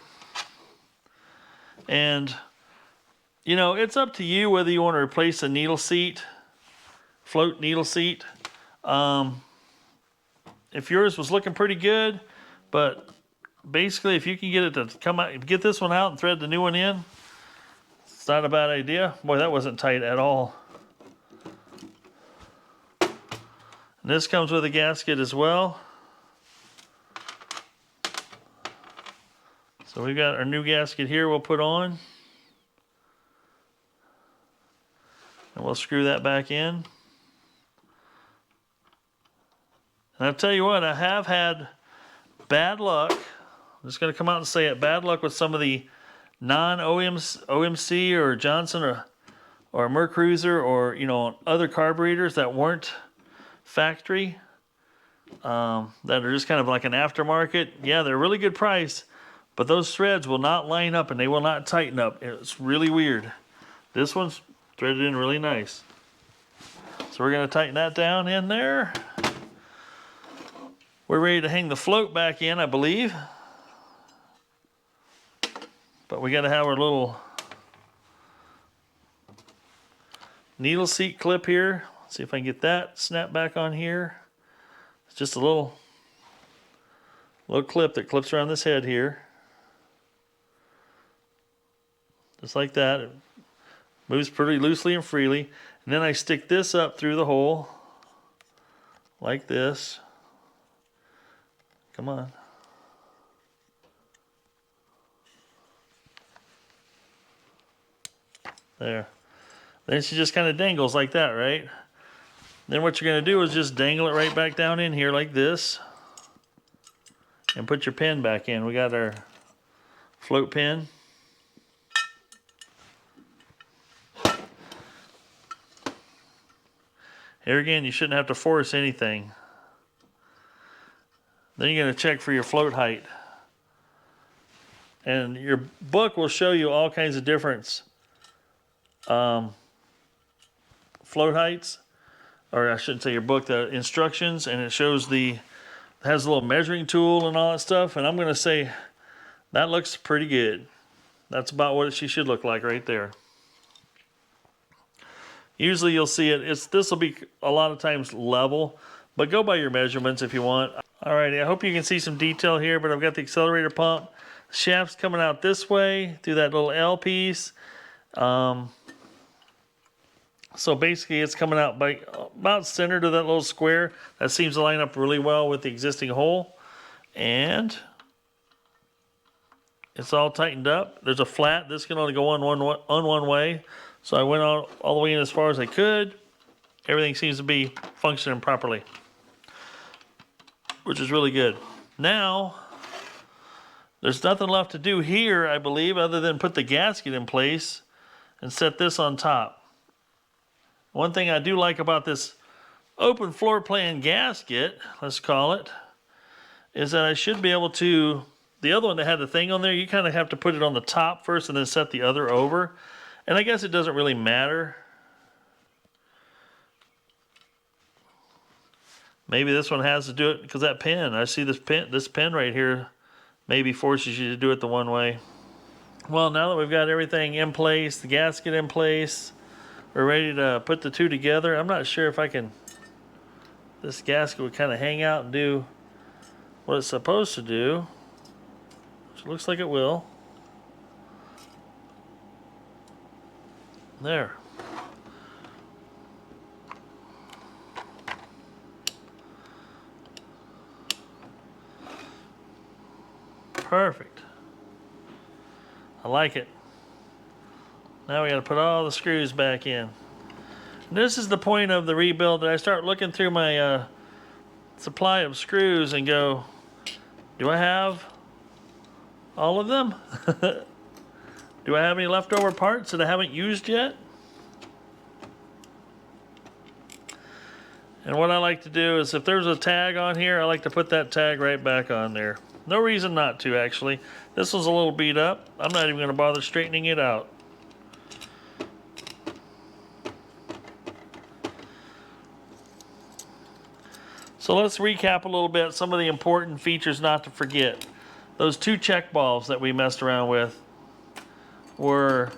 And, you know, it's up to you whether you want to replace a needle seat, float needle seat. If yours was looking pretty good, but basically if you can get it to come out, get this one out and thread the new one in, it's not a bad idea. Boy, that wasn't tight at all. And this comes with a gasket as well. So we've got our new gasket here we'll put on. And we'll screw that back in. And I'll tell you what, I have had bad luck. I'm just going to come out and say it. Bad luck with some of the non-OMC or Johnson or Mercruiser or, you know, other carburetors that weren't factory. That are just kind of like an aftermarket. Yeah, they're a really good price. But those threads will not line up and they will not tighten up. It's really weird. This one's threaded in really nice. So we're going to tighten that down in there. We're ready to hang the float back in, I believe. But we got to have our little needle seat clip here. Let's see if I can get that snap back on here. It's just a little clip that clips around this head here. Just like that. It moves pretty loosely and freely. And then I stick this up through the hole like this. Come on. There. Then she just kind of dangles like that, right? Then what you're going to do is just dangle it right back down in here like this. And put your pin back in. We got our float pin. Here again, you shouldn't have to force anything. Then you're going to check for your float height. And your book will show you all kinds of different float heights. Or I shouldn't say your book, the instructions. And it shows has a little measuring tool and all that stuff. And I'm going to say that looks pretty good. That's about what she should look like right there. Usually you'll see this will be a lot of times level, but go by your measurements if you want. Alrighty, I hope you can see some detail here, but I've got the accelerator pump. Shaft's coming out this way through that little L piece. So basically it's coming out by about center to that little square. That seems to line up really well with the existing hole. And it's all tightened up. There's a flat. This can only go on one way. So I went all the way in as far as I could. Everything seems to be functioning properly, which is really good. Now, there's nothing left to do here, I believe, other than put the gasket in place and set this on top. One thing I do like about this open floor plan gasket, let's call it, is that I should be able to, the other one that had the thing on there, you kind of have to put it on the top first and then set the other over. And I guess it doesn't really matter. Maybe this one has to do it because that pin, I see this pin right here maybe forces you to do it the one way. Well, now that we've got everything in place, the gasket in place, we're ready to put the two together. I'm not sure if I can, this gasket would kind of hang out and do what it's supposed to do, which looks like it will. There. Perfect. I like it. Now we got to put all the screws back in. And this is the point of the rebuild that I start looking through my supply of screws and go, do I have all of them? Do I have any leftover parts that I haven't used yet? And what I like to do is if there's a tag on here, I like to put that tag right back on there. No reason not to, actually. This one's a little beat up. I'm not even going to bother straightening it out. So let's recap a little bit some of the important features not to forget. Those two check valves that we messed around with were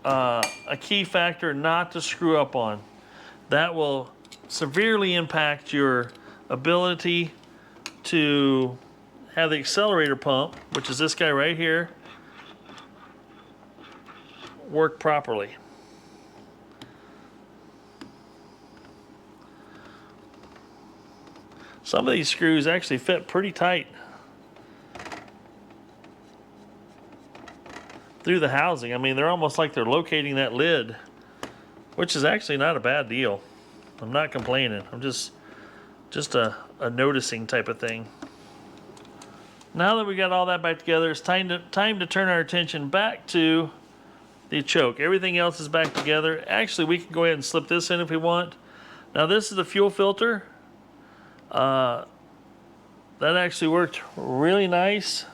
a key factor not to screw up on. That will severely impact your ability to have the accelerator pump, which is this guy right here, work properly. Some of these screws actually fit pretty tight through the housing. I mean, they're almost like they're locating that lid, which is actually not a bad deal. I'm not complaining. I'm just a noticing type of thing. Now that we got all that back together, it's time to turn our attention back to the choke. Everything else is back together. Actually, we can go ahead and slip this in if we want. Now this is the fuel filter. That actually worked really nice.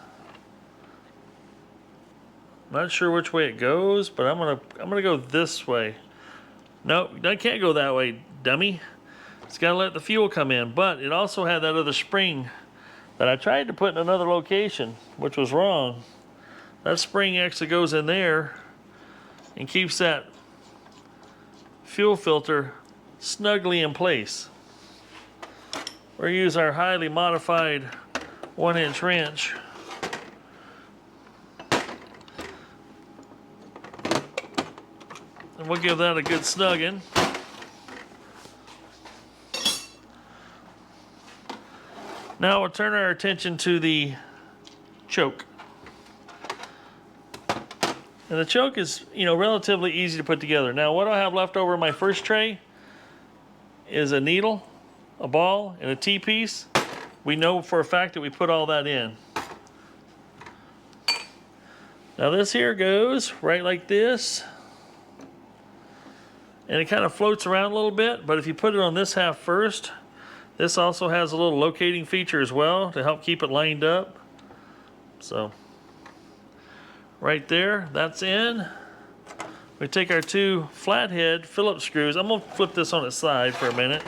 Not sure which way it goes, but I'm gonna go this way. Nope, I can't go that way, dummy. It's gotta let the fuel come in, but it also had that other spring that I tried to put in another location, which was wrong. That spring actually goes in there and keeps that fuel filter snugly in place. We'll use our highly modified 1-inch wrench. And we'll give that a good snugging. Now we'll turn our attention to the choke. And the choke is, relatively easy to put together. Now what I have left over in my first tray is a needle, a ball, and a T-piece. We know for a fact that we put all that in. Now this here goes right like this. And it kind of floats around a little bit, but if you put it on this half first, this also has a little locating feature as well to help keep it lined up. So, right there, that's in. We take our two flathead Phillips screws. I'm gonna flip this on its side for a minute,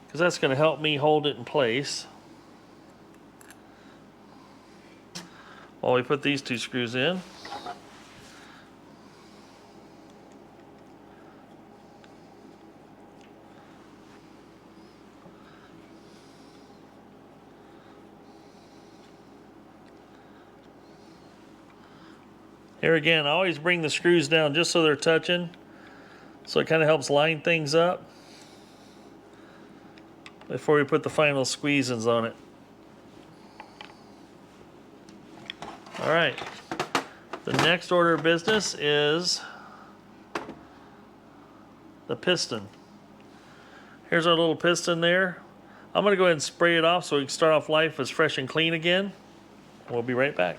because that's gonna help me hold it in place while we put these two screws in. Here again, I always bring the screws down just so they're touching, so it kind of helps line things up before we put the final squeeze-ins on it. All right, the next order of business is the piston. Here's our little piston there. I'm gonna go ahead and spray it off so we can start off life as fresh and clean again. We'll be right back.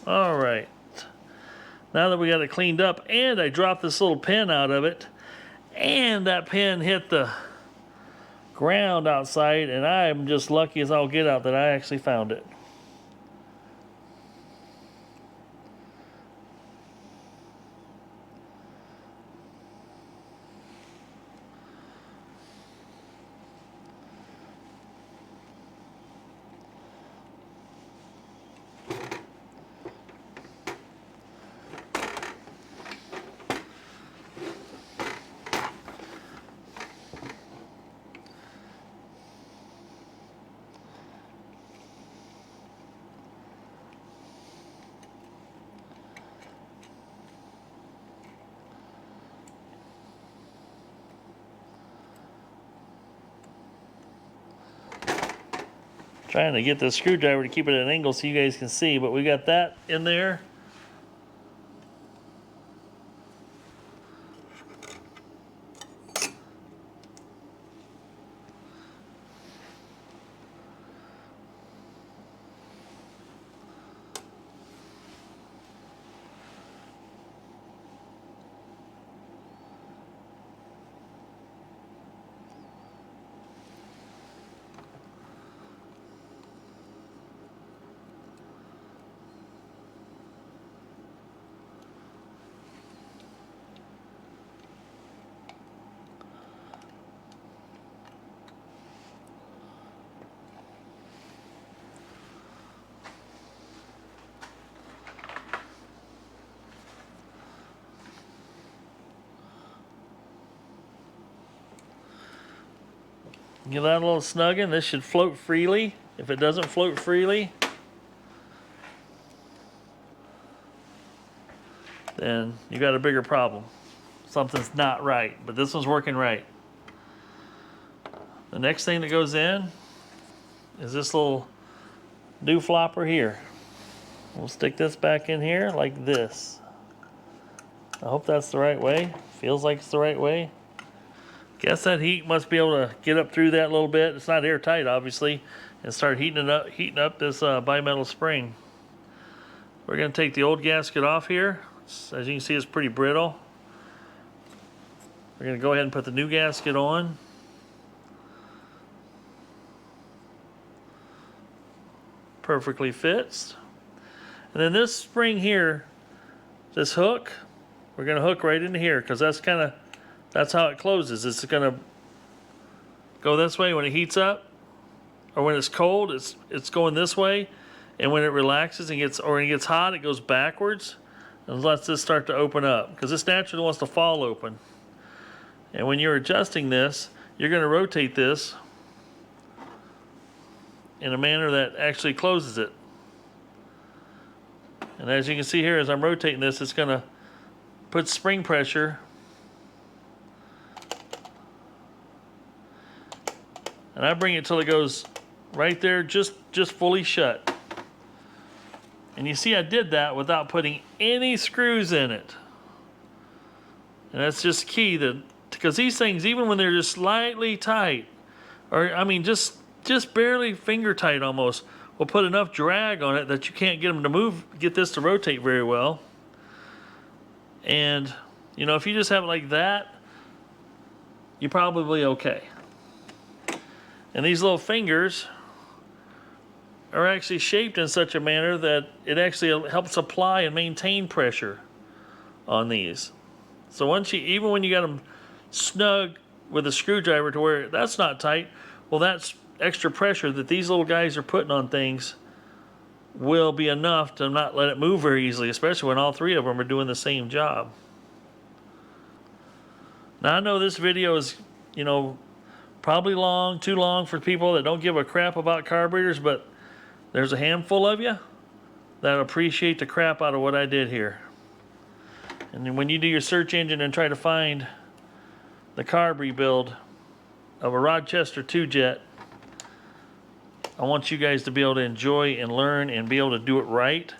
All right, now that we got it cleaned up and I dropped this little pin out of it and that pin hit the ground outside, and I'm just lucky as I'll get out that I actually found it. Trying to get the screwdriver to keep it at an angle so you guys can see, but we got that in there. Get that a little snug in. This should float freely. If it doesn't float freely, then you got a bigger problem. Something's not right, but this one's working right. The next thing that goes in is this little dew flopper here. We'll stick this back in here like this. I hope that's the right way. Feels like it's the right way. Guess that heat must be able to get up through that a little bit. It's not airtight, obviously, and start heating up this bimetal spring. We're going to take the old gasket off here. As you can see, it's pretty brittle. We're going to go ahead and put the new gasket on. Perfectly fits. And then this spring here, this hook, we're going to hook right into here because that's how it closes. It's going to go this way when it heats up, or when it's cold, it's going this way, and when it relaxes and when it gets hot, it goes backwards and lets this start to open up because this naturally wants to fall open. And when you're adjusting this, you're going to rotate this in a manner that actually closes it. And as you can see here, as I'm rotating this, it's going to put spring pressure. And I bring it till it goes right there, just fully shut. And you see I did that without putting any screws in it. And that's just key, because these things, even when they're just slightly tight, or I mean just barely finger tight almost, will put enough drag on it that you can't get them to move, get this to rotate very well. And you know, if you just have it like that, you're probably okay. And these little fingers are actually shaped in such a manner that it actually helps apply and maintain pressure on these. So even when you got them snug with a screwdriver to where that's not tight, well, that's extra pressure that these little guys are putting on things will be enough to not let it move very easily, especially when all three of them are doing the same job. Now I know this video is, you know, probably too long for people that don't give a crap about carburetors, but there's a handful of you that appreciate the crap out of what I did here. And then when you do your search engine and try to find the carb rebuild of a Rochester 2-jet, I want you guys to be able to enjoy and learn and be able to do it right.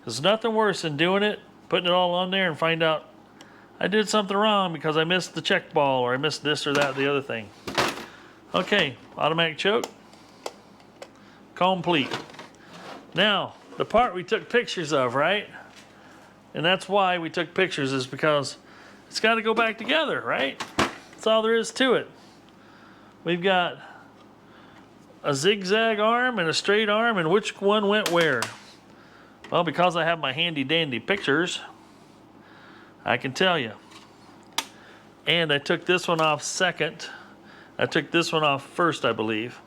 There's nothing worse than doing it, putting it all on there and find out I did something wrong because I missed the check ball or I missed this or that, the other thing. Okay, automatic choke, complete. Now, the part we took pictures of, right? And that's why we took pictures, is because it's got to go back together, right? That's all there is to it. We've got a zigzag arm and a straight arm, and which one went where? Well, because I have my handy dandy pictures, I can tell you. And I took this one off second. I took this one off first, I believe.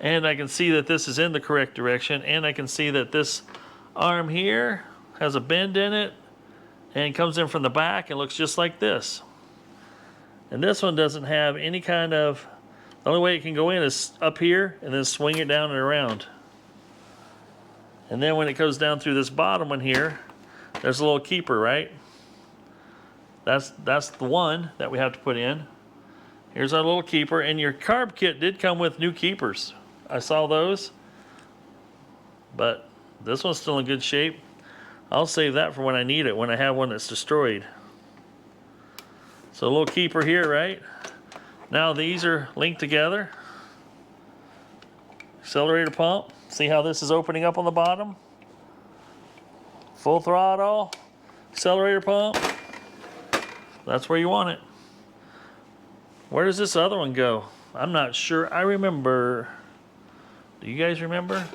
And I can see that this is in the correct direction, and I can see that this arm here has a bend in it and comes in from the back and looks just like this. And this one doesn't have any kind of, the only way it can go in is up here and then swing it down and around. And then when it goes down through this bottom one here, there's a little keeper, right? That's the one that we have to put in. Here's our little keeper, and your carb kit did come with new keepers. I saw those, but this one's still in good shape. I'll save that for when I need it, when I have one that's destroyed. So a little keeper here, right? Now these are linked together. Accelerator pump. See how this is opening up on the bottom? Full throttle, accelerator pump. That's where you want it. Where does this other one go? I'm not sure. I remember. Do you guys remember?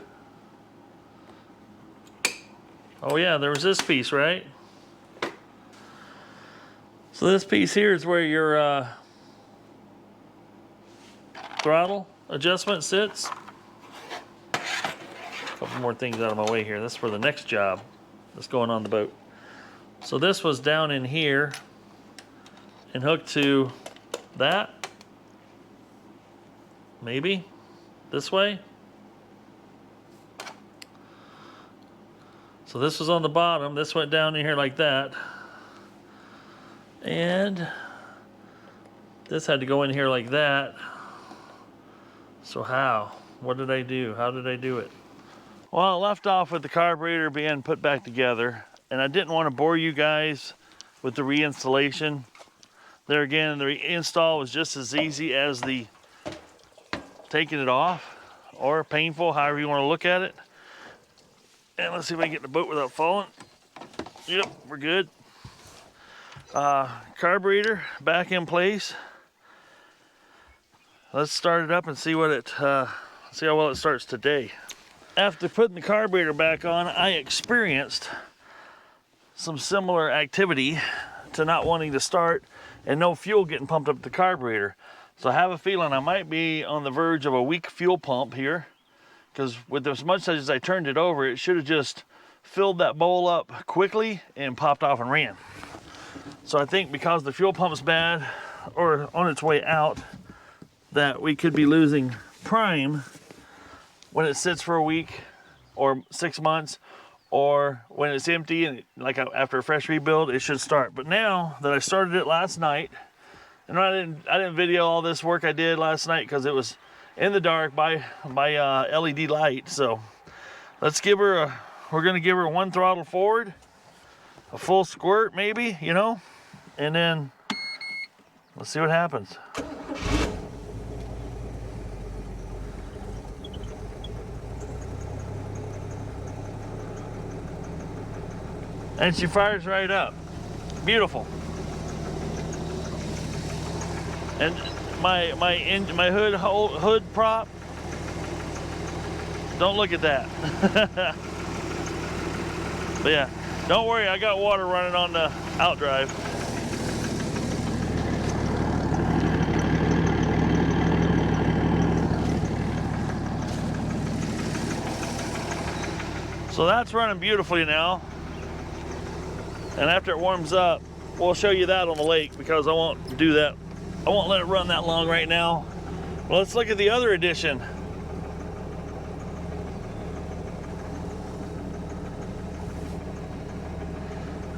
Oh yeah, there was this piece, right? So this piece here is where your throttle adjustment sits. A couple more things out of my way here. This is for the next job that's going on the boat. So this was down in here and hooked to that. Maybe this way. So this was on the bottom. This went down in here like that. And this had to go in here like that. So how? What did I do? How did I do it? Well, I left off with the carburetor being put back together, and I didn't want to bore you guys with the reinstallation. There again, the reinstall was just as easy as the taking it off, or painful, however you want to look at it. And let's see if I can get the boat without falling. Yep, we're good. Carburetor back in place. Let's start it up and see what it, see how well it starts today. After putting the carburetor back on, I experienced some similar activity to not wanting to start and no fuel getting pumped up the carburetor. So I have a feeling I might be on the verge of a weak fuel pump here, because with as much as I turned it over, it should have just filled that bowl up quickly and popped off and ran. So I think because the fuel pump's bad or on its way out, that we could be losing prime when it sits for a week or 6 months, or when it's empty and like after a fresh rebuild, it should start. But now that I started it last night, and I didn't video all this work I did last night because it was in the dark by LED light. So let's give her we're gonna give her one throttle forward, a full squirt maybe, you know, and then let's see what happens. And she fires right up. Beautiful. And my hood prop, don't look at that. But yeah, don't worry, I got water running on the outdrive. So that's running beautifully now. And after it warms up, we'll show you that on the lake, because I won't do that. I won't let it run that long right now. Well, let's look at the other addition.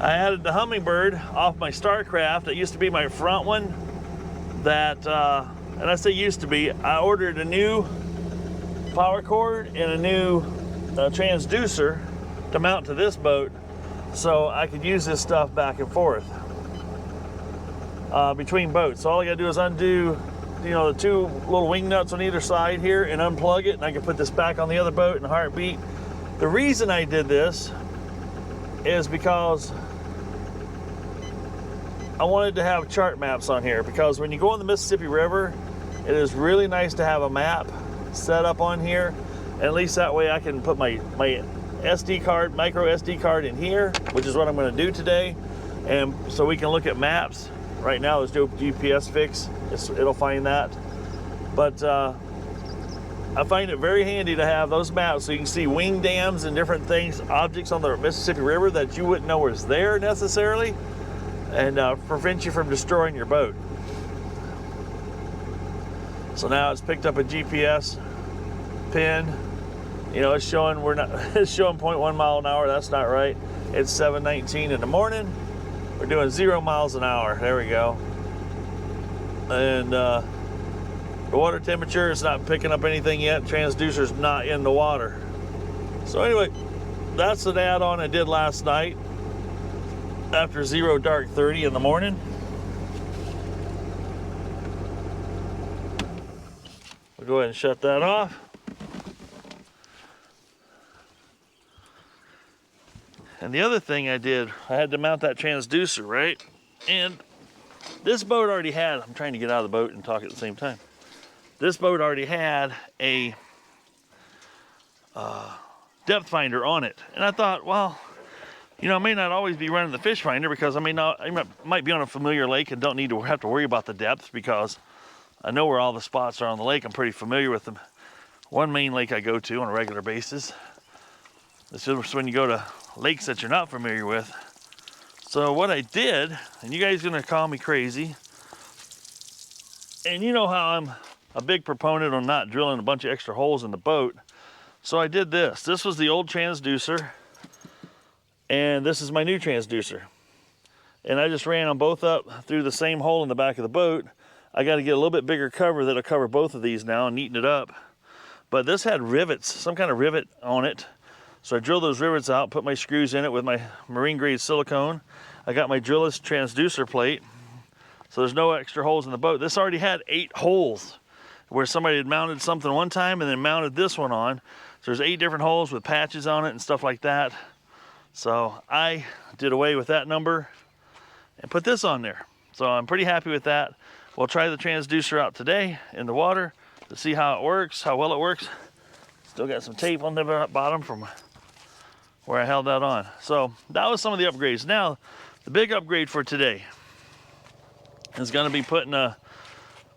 I added the Humminbird off my Starcraft. It used to be my front one. That, and I say used to be, I ordered a new power cord and a new transducer to mount to this boat, so I could use this stuff back and forth between boats. So all I gotta do is undo, you know, the two little wing nuts on either side here and unplug it, and I can put this back on the other boat in a heartbeat. The reason I did this is because I wanted to have chart maps on here, because when you go on the Mississippi River, it is really nice to have a map set up on here. And at least that way I can put my SD card, micro SD card in here, which is what I'm going to do today. And so we can look at maps. Right now there's no GPS fix, it'll find that. But I find it very handy to have those maps so you can see wing dams and different things, objects on the Mississippi River that you wouldn't know was there necessarily, and prevent you from destroying your boat. So now it's picked up a GPS pin. You know, it's showing it's showing 0.1 mile an hour. That's not right. It's 7:19 in the morning. We're doing 0 miles an hour. There we go. And The water temperature is not picking up anything yet. Transducer's not in the water. So anyway, that's an add-on I did last night after 0 dark 30 in the morning. We'll go ahead and shut that off. And the other thing I did, I had to mount that transducer, right? And this boat already had, I'm trying to get out of the boat and talk at the same time. This boat already had a depth finder on it. And I thought, well, you know, I may not always be running the fish finder because I might be on a familiar lake and don't need to have to worry about the depth because I know where all the spots are on the lake. I'm pretty familiar with them. One main lake I go to on a regular basis. This is when you go to lakes that you're not familiar with. So what I did, and you guys are gonna call me crazy, and you know how I'm a big proponent on not drilling a bunch of extra holes in the boat. So I did this. This was the old transducer, and this is my new transducer. And I just ran them both up through the same hole in the back of the boat. I got to get a little bit bigger cover that'll cover both of these now and neaten it up. But this had rivets, some kind of rivet on it. So I drilled those rivets out, put my screws in it with my marine grade silicone. I got my Drilless transducer plate. So there's no extra holes in the boat. This already had 8 holes where somebody had mounted something one time and then mounted this one on. So there's 8 different holes with patches on it and stuff like that. So I did away with that number and put this on there. So I'm pretty happy with that. We'll try the transducer out today in the water to see how it works, how well it works. Still got some tape on the bottom from where I held that on. So that was some of the upgrades. Now, the big upgrade for today is gonna be putting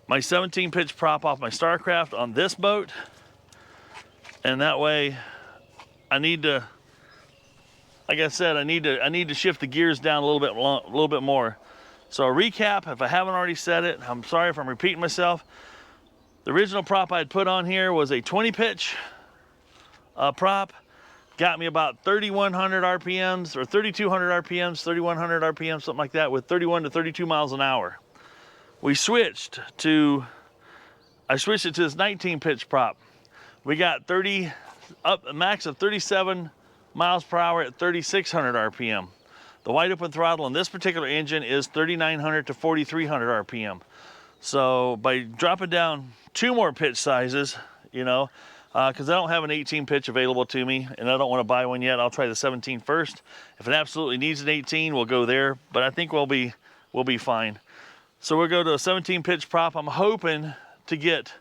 my 17 pitch prop off my Starcraft on this boat. And that way I need to, like I said, I need to shift the gears down a little bit more. So a recap, if I haven't already said it, I'm sorry if I'm repeating myself. The original prop I had put on here was a 20 pitch prop. Got me about 3,100 RPMs or 3,200 RPMs, 3,100 RPMs, something like that, with 31 to 32 miles an hour. I switched it to this 19 pitch prop. We got a max of 37 miles per hour at 3,600 RPM. The wide open throttle on this particular engine is 3,900 to 4,300 RPM. So by dropping down 2 more pitch sizes, you know, because I don't have an 18 pitch available to me and I don't want to buy one yet, I'll try the 17 first. If it absolutely needs an 18, we'll go there, but I think we'll be fine. So we'll go to a 17 pitch prop. I'm hoping to get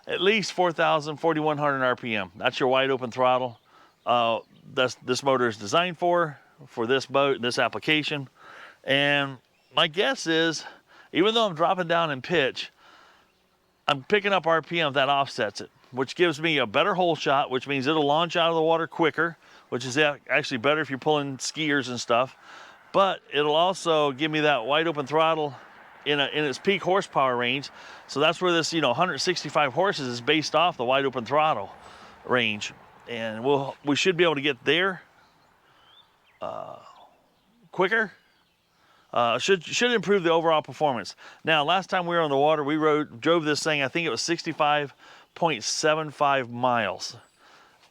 at least 4,000, 4,100 RPM. That's your wide open throttle. This motor is designed for this boat, this application. And my guess is, even though I'm dropping down in pitch, I'm picking up RPM that offsets it, which gives me a better hole shot, which means it'll launch out of the water quicker, which is actually better if you're pulling skiers and stuff. But it'll also give me that wide open throttle in its peak horsepower range. So that's where this, 165 horses is based off the wide open throttle range. And we should be able to get there quicker. Should improve the overall performance. Now, last time we were on the water, we drove this thing, I think it was 65.75 miles.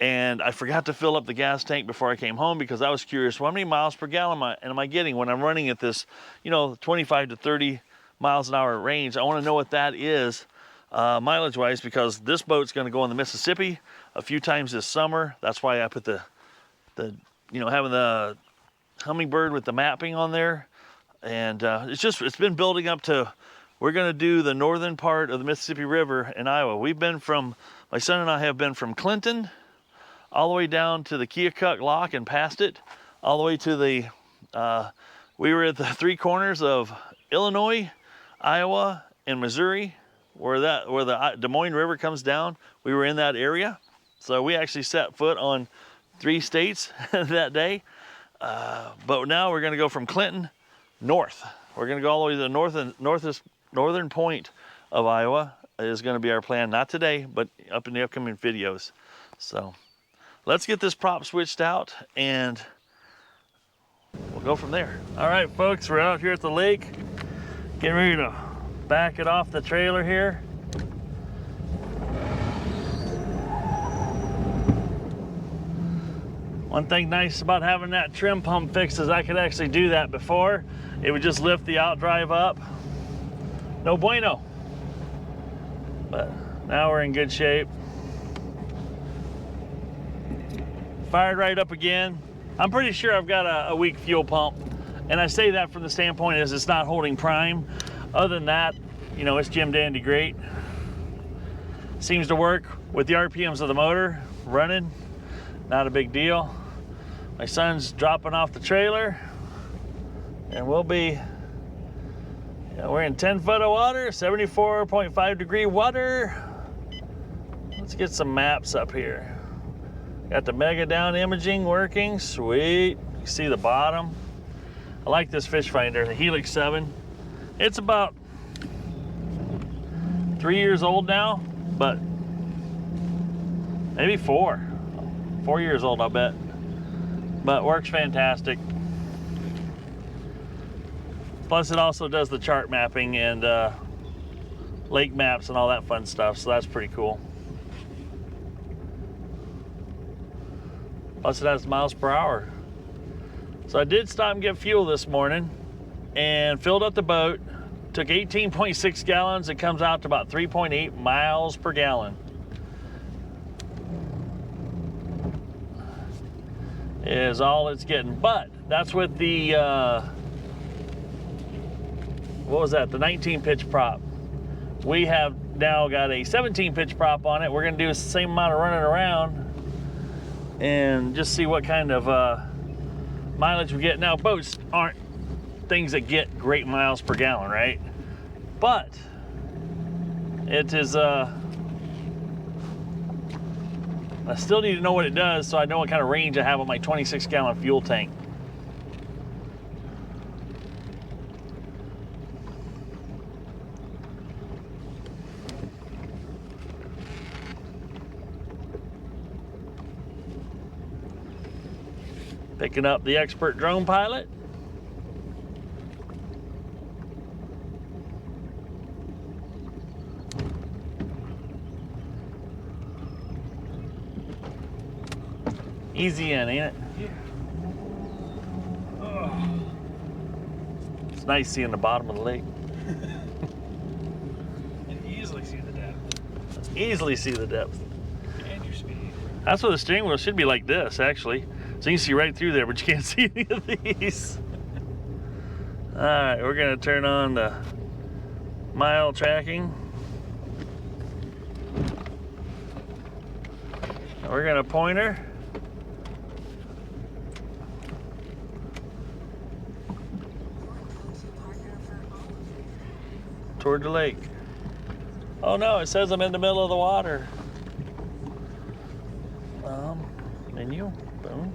And I forgot to fill up the gas tank before I came home because I was curious, well, how many miles per gallon am I getting when I'm running at this, 25 to 30 miles an hour range? I want to know what that is mileage wise, because this boat's going to go in the Mississippi a few times this summer. That's why I put the having the Humminbird with the mapping on there. And it's been building up to, we're going to do the northern part of the Mississippi River in Iowa. My son and I have been from Clinton all the way down to the Keokuk Lock and past it, all the way to we were at the 3 corners of Illinois, Iowa, and Missouri, where the Des Moines River comes down. We were in that area. So we actually set foot on 3 states that day. But now we're going to go from Clinton north. We're going to go all the way to the northern point of Iowa is going to be our plan. Not today, but up in the upcoming videos. So let's get this prop switched out and we'll go from there. All right, folks, we're out here at the lake. Getting ready to back it off the trailer here. One thing nice about having that trim pump fixed is I could actually do that before. It would just lift the outdrive up. No bueno. But now we're in good shape. Fired right up again. I'm pretty sure I've got a weak fuel pump. And I say that from the standpoint is it's not holding prime. Other than that, you know, it's Jim Dandy great. Seems to work with the RPMs of the motor running. Not a big deal. My son's dropping off the trailer. And we'll be, we're in 10 foot of water, 74.5 degree water. Let's get some maps up here. Got the mega down imaging working, sweet. You see the bottom. I like this fish finder, the Helix 7. It's about 3 years old now, but maybe 4 years old, I bet. But works fantastic. Plus it also does the chart mapping and lake maps and all that fun stuff, so that's pretty cool. Plus it has miles per hour. So I did stop and get fuel this morning and filled up the boat. Took 18.6 gallons. It comes out to about 3.8 miles per gallon. Is all it's getting. But that's with the, what was that? The 19 pitch prop. We have now got a 17 pitch prop on it. We're gonna do the same amount of running around and just see what kind of mileage we get. Now, boats aren't things that get great miles per gallon, right? But it is, I still need to know what it does so I know what kind of range I have on my 26 gallon fuel tank. Picking up the expert drone pilot. Easy in, ain't it? Yeah. Oh. It's nice seeing the bottom of the lake. And easily see the depth. Easily see the depth. And your speed. That's what the steering wheel should be like this, actually. So you can see right through there, but you can't see any of these. All right, we're gonna turn on the mile tracking. And we're gonna point her. Toward the lake. Oh no, it says I'm in the middle of the water. Menu, boom.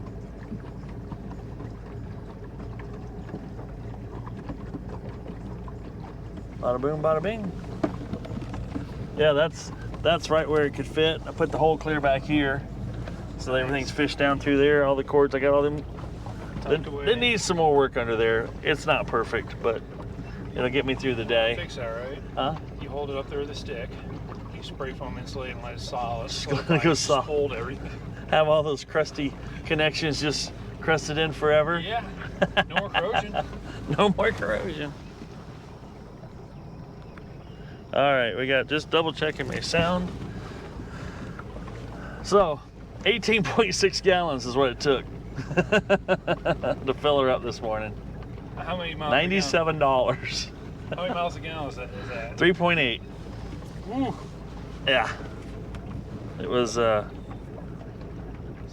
Bada boom, bada bing. Yeah, that's right where it could fit. I put the hole clear back here, so everything's fished down through there. All the cords, I got all them. It needs some more work under there. It's not perfect, but it'll get me through the day. Fix that, right? Huh? You hold it up there with a stick. You spray foam insulate and let it solid. Go solid. Hold everything. Have all those crusty connections just crusted in forever. Yeah. No more corrosion. No more corrosion. All right, we got just double checking my sound. So, 18.6 gallons is what it took to fill her up this morning. How many miles? $97. How many miles a gallon is that? 3.8. Ooh. Yeah. It was. So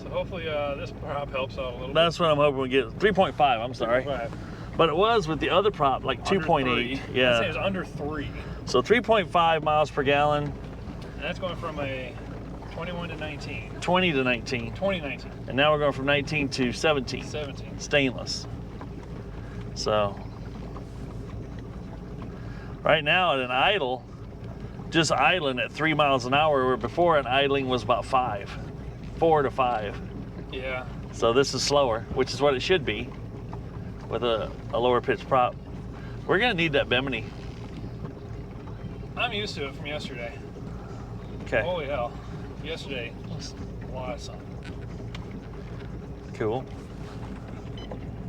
hopefully this prop helps out a little. That's what I'm hoping we get. 3.5. I'm sorry. 3.5. But it was with the other prop like 2.8. Yeah. I'd say it was under 3. So 3.5 miles per gallon. And that's going from a 21 to 19. 20 to 19. 2019. And now we're going from 19 to 17. 17. Stainless. So right now at an idle, just idling at 3 miles an hour, where before an idling was about 4 to 5. Yeah. So this is slower, which is what it should be with a lower pitch prop. We're gonna need that Bimini. I'm used to it from yesterday. Okay. Holy hell. Yesterday was a lot of sun. cool.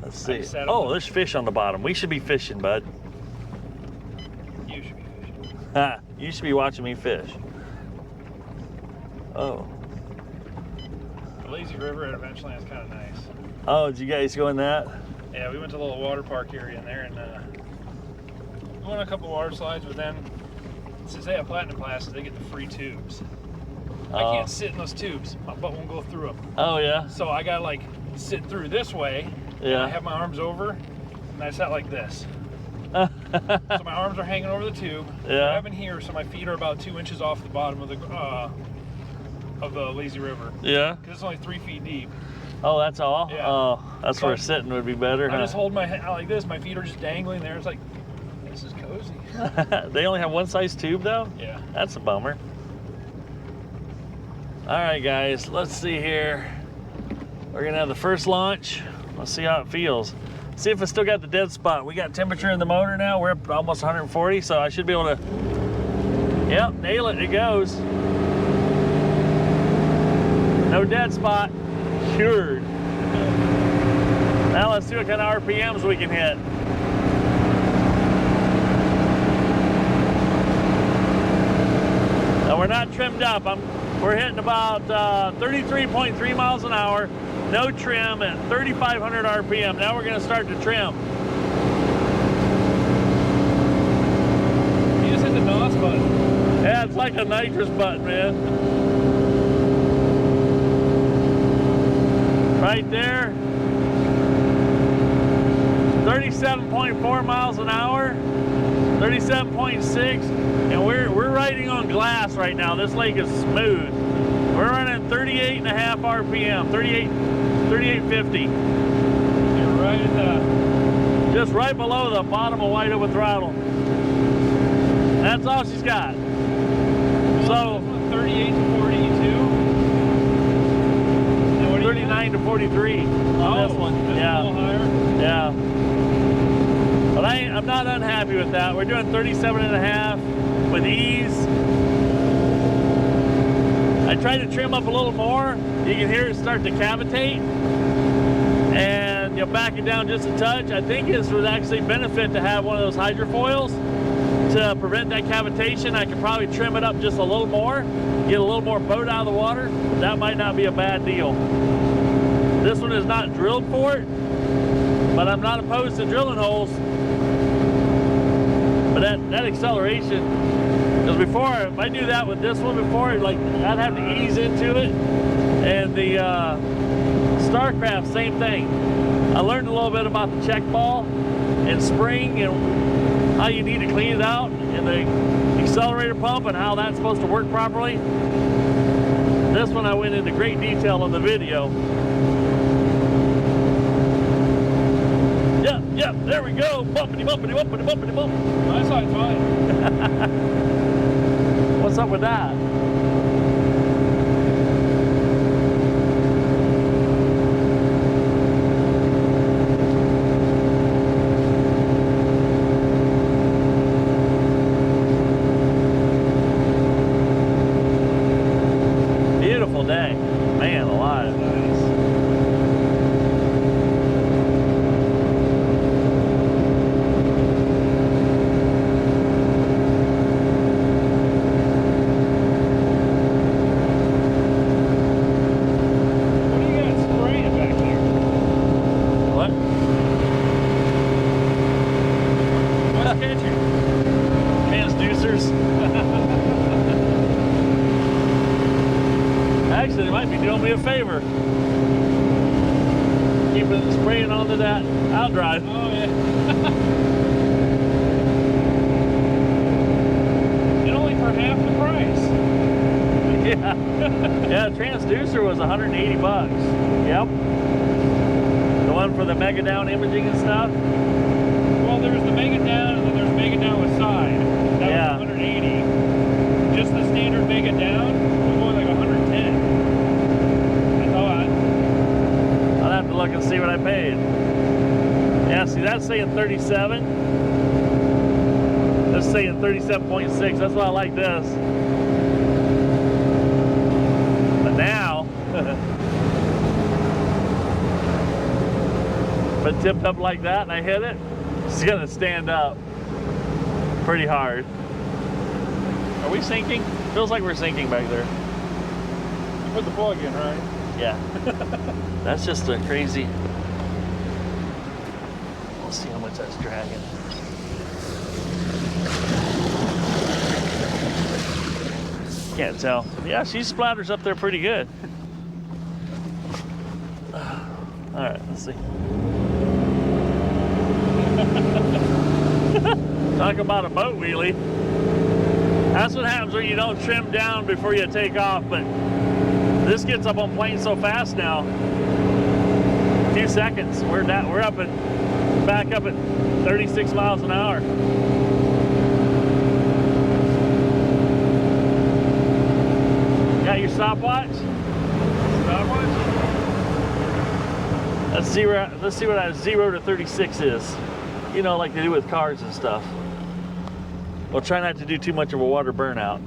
Let's see. set 'em Oh, up. there's fish on the bottom. We should be fishing, bud. You should be fishing. Ha, you should be watching me fish. Oh. The lazy river at Adventureland is kind of nice. Oh, did you guys go in that? Yeah, we went to a little water park area in there, and we went on a couple water slides, but then since they have platinum passes, they get the free tubes. I can't sit in those tubes. My butt won't go through them. Oh, yeah? So I gotta like sit through this way. Yeah. I have my arms over, and I sat like this. So my arms are hanging over the tube. Yeah. I'm in here, so my feet are about 2 inches off the bottom of the lazy river. Yeah. Because it's only 3 feet deep. Oh, that's all? Yeah. Oh, that's So where sitting would be better, I huh? just hold my hand like this. My feet are just dangling there. It's like, this is cozy. They only have one size tube, though? Yeah. That's a bummer. All right, guys, let's see here. We're gonna have the first launch. Let's see how it feels. See if it's still got the dead spot. We got temperature in the motor now. We're up almost 140, so I should be able to, yep, nail it. It goes. No dead spot. Cured. Now let's see what kind of RPMs we can hit. Now we're not trimmed up. We're hitting about 33.3 miles an hour. No trim at 3,500 RPM. Now we're going to start to trim. You just hit the NOS button. Yeah, it's like a nitrous button, man. Right there. 37.4 miles an hour. 37.6. And we're riding on glass right now. This lake is smooth. We're running 38.5 RPM. 3850. You're right at the... Just right below the bottom of wide open throttle. That's all she's got. So 38 to 42. 39 to 43 on this one. This is a little higher. Yeah. But I'm not unhappy with that. We're doing 37.5 with ease. I tried to trim up a little more. You can hear it start to cavitate. And you'll back it down just a touch. I think this would actually benefit to have one of those hydrofoils to prevent that cavitation. I could probably trim it up just a little more, get a little more boat out of the water. That might not be a bad deal. This one is not drilled for it, but I'm not opposed to drilling holes. But that acceleration, because before, if I do that with this one before, like I'd have to ease into it. And the Starcraft, same thing. I learned a little bit about the check ball and spring and how you need to clean it out, and the accelerator pump and how that's supposed to work properly. This one I went into great detail in the video. Yep, there we go. Bumpity, bumpity, bumpity, bumpity, bump. That's like fine. What's up with that? Beautiful day. Man alive. Actually, they might be doing me a favor. Keeping spraying onto that outdrive. Oh, yeah. And only for half the price. Yeah. Yeah, the transducer was 180 bucks. Yep. The one for the Mega Down imaging and stuff? Well, there's the Mega Down, and then there's Mega Down with side. That Yeah. was 180. Just the standard Mega Down was only like 110. I thought. I'll have to look and see what I paid. Yeah, see, that's saying 37. That's saying 37.6. That's why I like this. But now, If it tipped up like that and I hit it, it's gonna stand up pretty hard. Are we sinking? Feels like we're sinking back there. You put the plug in, right? Yeah. That's just a crazy. We'll see how much that's dragging. Can't tell. Yeah, she splatters up there pretty good. All right, let's see. Talk about a boat wheelie. That's what happens when you don't trim down before you take off, but this gets up on plane so fast now. A few seconds, we're up and back up at 36 miles an hour. Got your stopwatch? Stopwatch? Let's see what that 0 to 36 is. You know, like they do with cars and stuff. We'll try not to do too much of a water burnout.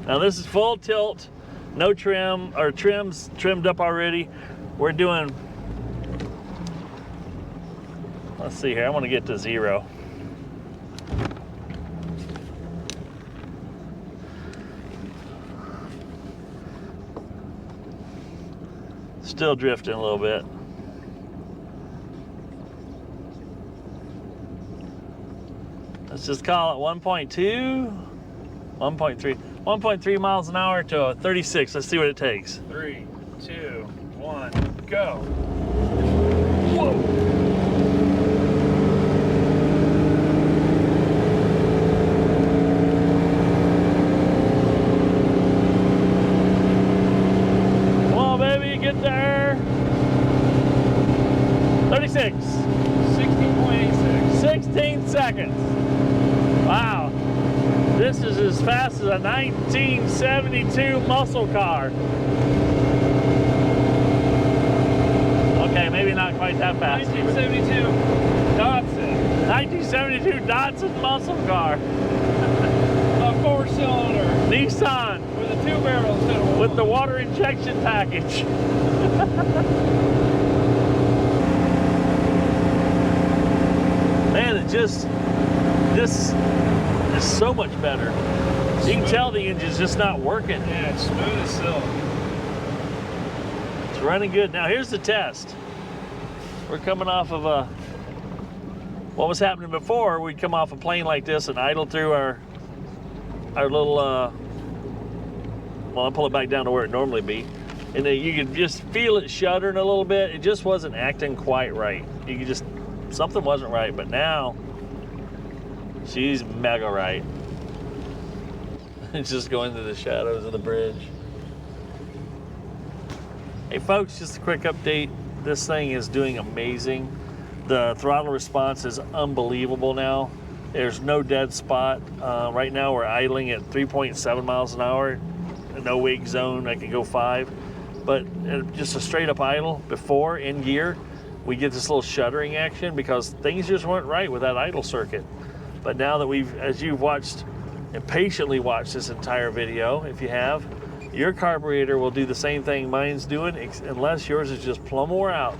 Now this is full tilt, no trim, or trims trimmed up already. We're doing, let's see here, I want to get to 0. Still drifting a little bit. Let's just call it 1.2, 1.3, 1.3 miles an hour to 36. Let's see what it takes. 3, 2, 1, go. Whoa! Come on, baby, get there. 36. 16.86. 16 seconds. Wow. This is as fast as a 1972 muscle car. Okay, maybe not quite that fast. 1972 Datsun. 1972 Datsun muscle car. A 4-cylinder. Nissan. With a 2-barrel instead of 1. With the water injection package. Man, it just, this is so much better. You can tell the engine's just not working. Yeah, it's smooth as silk. It's running good. Now here's the test. We're coming off of a, what was happening before, we'd come off a plane like this and idle through our little, well, I'll pull it back down to where it normally be. And then you could just feel it shuddering a little bit. It just wasn't acting quite right. You could just, something wasn't right, but now she's mega right. It's just going through the shadows of the bridge. Hey folks, just a quick update. This thing is doing amazing. The throttle response is unbelievable now. There's no dead spot. Right now we're idling at 3.7 miles an hour. No wake zone, I can go 5. But just a straight up idle before in gear, we get this little shuddering action because things just weren't right with that idle circuit. But now that we've, as you've watched and patiently watched this entire video, if you have, your carburetor will do the same thing mine's doing, unless yours is just plumb wore out.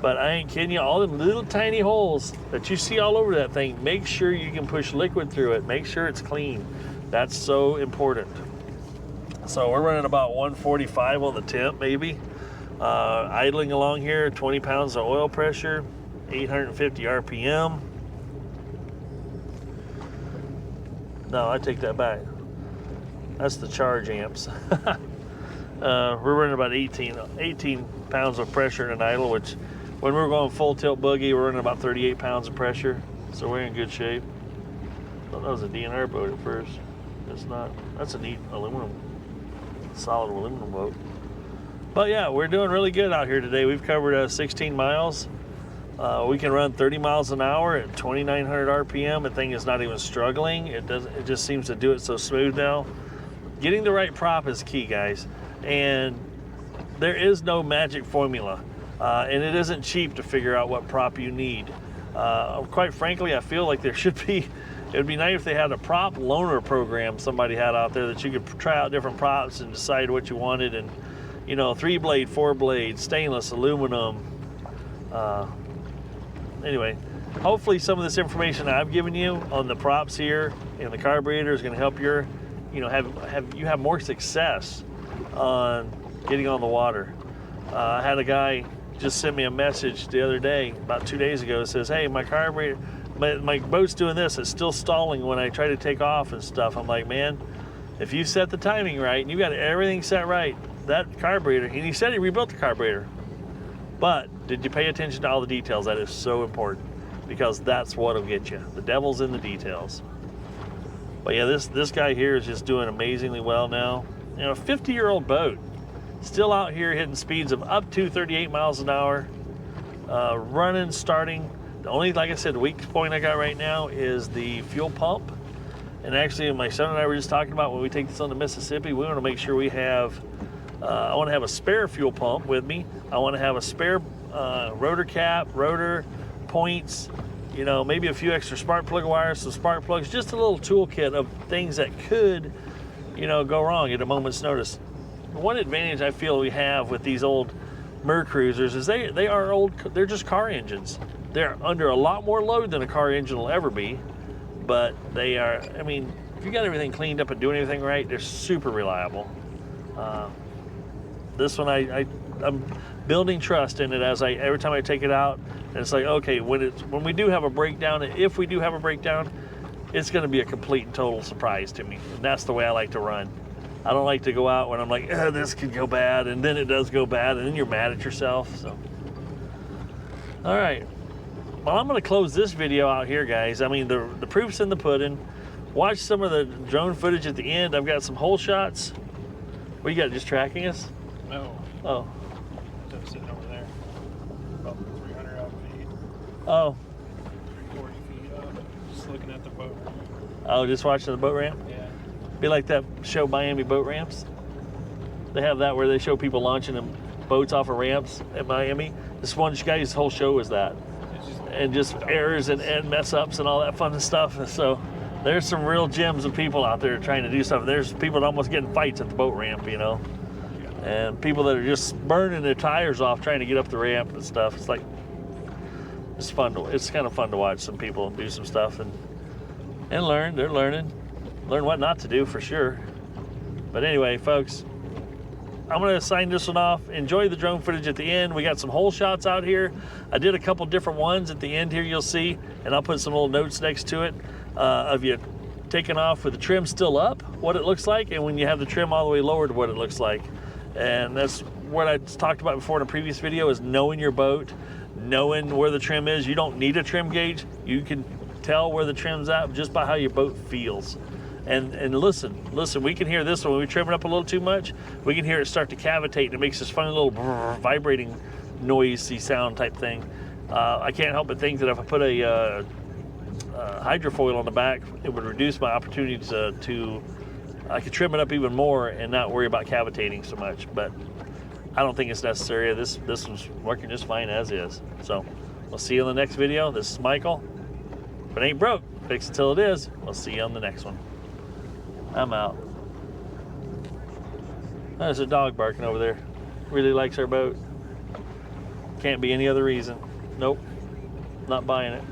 But I ain't kidding you, all them little tiny holes that you see all over that thing, make sure you can push liquid through it. Make sure it's clean. That's so important. So we're running about 145 on the temp, maybe. Idling along here, 20 pounds of oil pressure, 850 RPM. No, I take that back. That's the charge amps. We're running about 18 pounds of pressure in an idle, which when we're going full tilt buggy, we're running about 38 pounds of pressure. So we're in good shape. I thought that was a DNR boat at first. It's not. That's a neat aluminum, solid aluminum boat. But yeah, we're doing really good out here today. We've covered 16 miles. We can run 30 miles an hour at 2,900 RPM. The thing is not even struggling. It just seems to do it so smooth now. Getting the right prop is key, guys. And there is no magic formula. And it isn't cheap to figure out what prop you need. Quite frankly, I feel like there should be, it would be nice if they had a prop loaner program somebody had out there that you could try out different props and decide what you wanted. And, you know, 3-blade, 4-blade, stainless, aluminum, anyway, hopefully some of this information I've given you on the props here and the carburetor is going to help your, you know, have more success on getting on the water. I had a guy just send me a message the other day, about 2 days ago. It says, hey, my carburetor, my boat's doing this. It's still stalling when I try to take off and stuff. I'm like, man, if you set the timing right and you got everything set right, that carburetor, and he said he rebuilt the carburetor, but did you pay attention to all the details? That is so important, because that's what'll get you. The devil's in the details. But yeah, this guy here is just doing amazingly well now. You know, a 50-year-old boat, still out here hitting speeds of up to 38 miles an hour, running, starting. The only, like I said, weak point I got right now is the fuel pump. And actually, my son and I were just talking about when we take this on to Mississippi, we want to make sure we have, I want to have a spare fuel pump with me. I want to have a spare rotor cap, rotor points, you know, maybe a few extra spark plug wires, some spark plugs, just a little toolkit of things that could, you know, go wrong at a moment's notice. One advantage I feel we have with these old Mer Cruisers is they are old, they're just car engines. They're under a lot more load than a car engine will ever be, but they are, I mean, if you got everything cleaned up and doing everything right, they're super reliable. This one I'm building trust in it as every time I take it out, and it's like, okay, when we do have a breakdown, if we do have a breakdown, it's going to be a complete and total surprise to me. And that's the way I like to run. I don't like to go out when I'm like, this could go bad, and then it does go bad, and then you're mad at yourself. So, all right. Well, I'm going to close this video out here, guys. I mean, the proof's in the pudding. Watch some of the drone footage at the end. I've got some hole shots. What you got, just tracking us? No. Oh. I'm sitting over there. About 300 out feet. Oh. 340 feet up. Just looking at the boat. Oh, just watching the boat ramp? Yeah. Be like that show Miami Boat Ramps. They have that where they show people launching them boats off of ramps at Miami. This one guy's whole show is that. And just errors and mess ups and all that fun stuff. And so there's some real gems of people out there trying to do stuff. There's people that almost getting fights at the boat ramp, you know. And people that are just burning their tires off trying to get up the ramp and stuff. It's like, it's fun to, it's kind of fun to watch some people do some stuff and learn. They're learning. Learn what not to do for sure. But anyway, folks, I'm going to sign this one off. Enjoy the drone footage at the end. We got some hole shots out here. I did a couple different ones at the end here, you'll see, and I'll put some little notes next to it of you taking off with the trim still up, what it looks like, and when you have the trim all the way lowered, what it looks like. And that's what I talked about before in a previous video, is knowing your boat, knowing where the trim is. You don't need a trim gauge. You can tell where the trim's at just by how your boat feels. And listen, we can hear this one when we trim it up a little too much. We can hear it start to cavitate, and it makes this funny little vibrating noisy sound type thing. I can't help but think that if I put a hydrofoil on the back, it would reduce my opportunity to I could trim it up even more and not worry about cavitating so much. But I don't think it's necessary. This one's working just fine as is. So we'll see you in the next video. This is Michael. If it ain't broke, fix it till it is. We'll see you on the next one. I'm out. There's a dog barking over there. Really likes our boat. Can't be any other reason. Nope. Not buying it.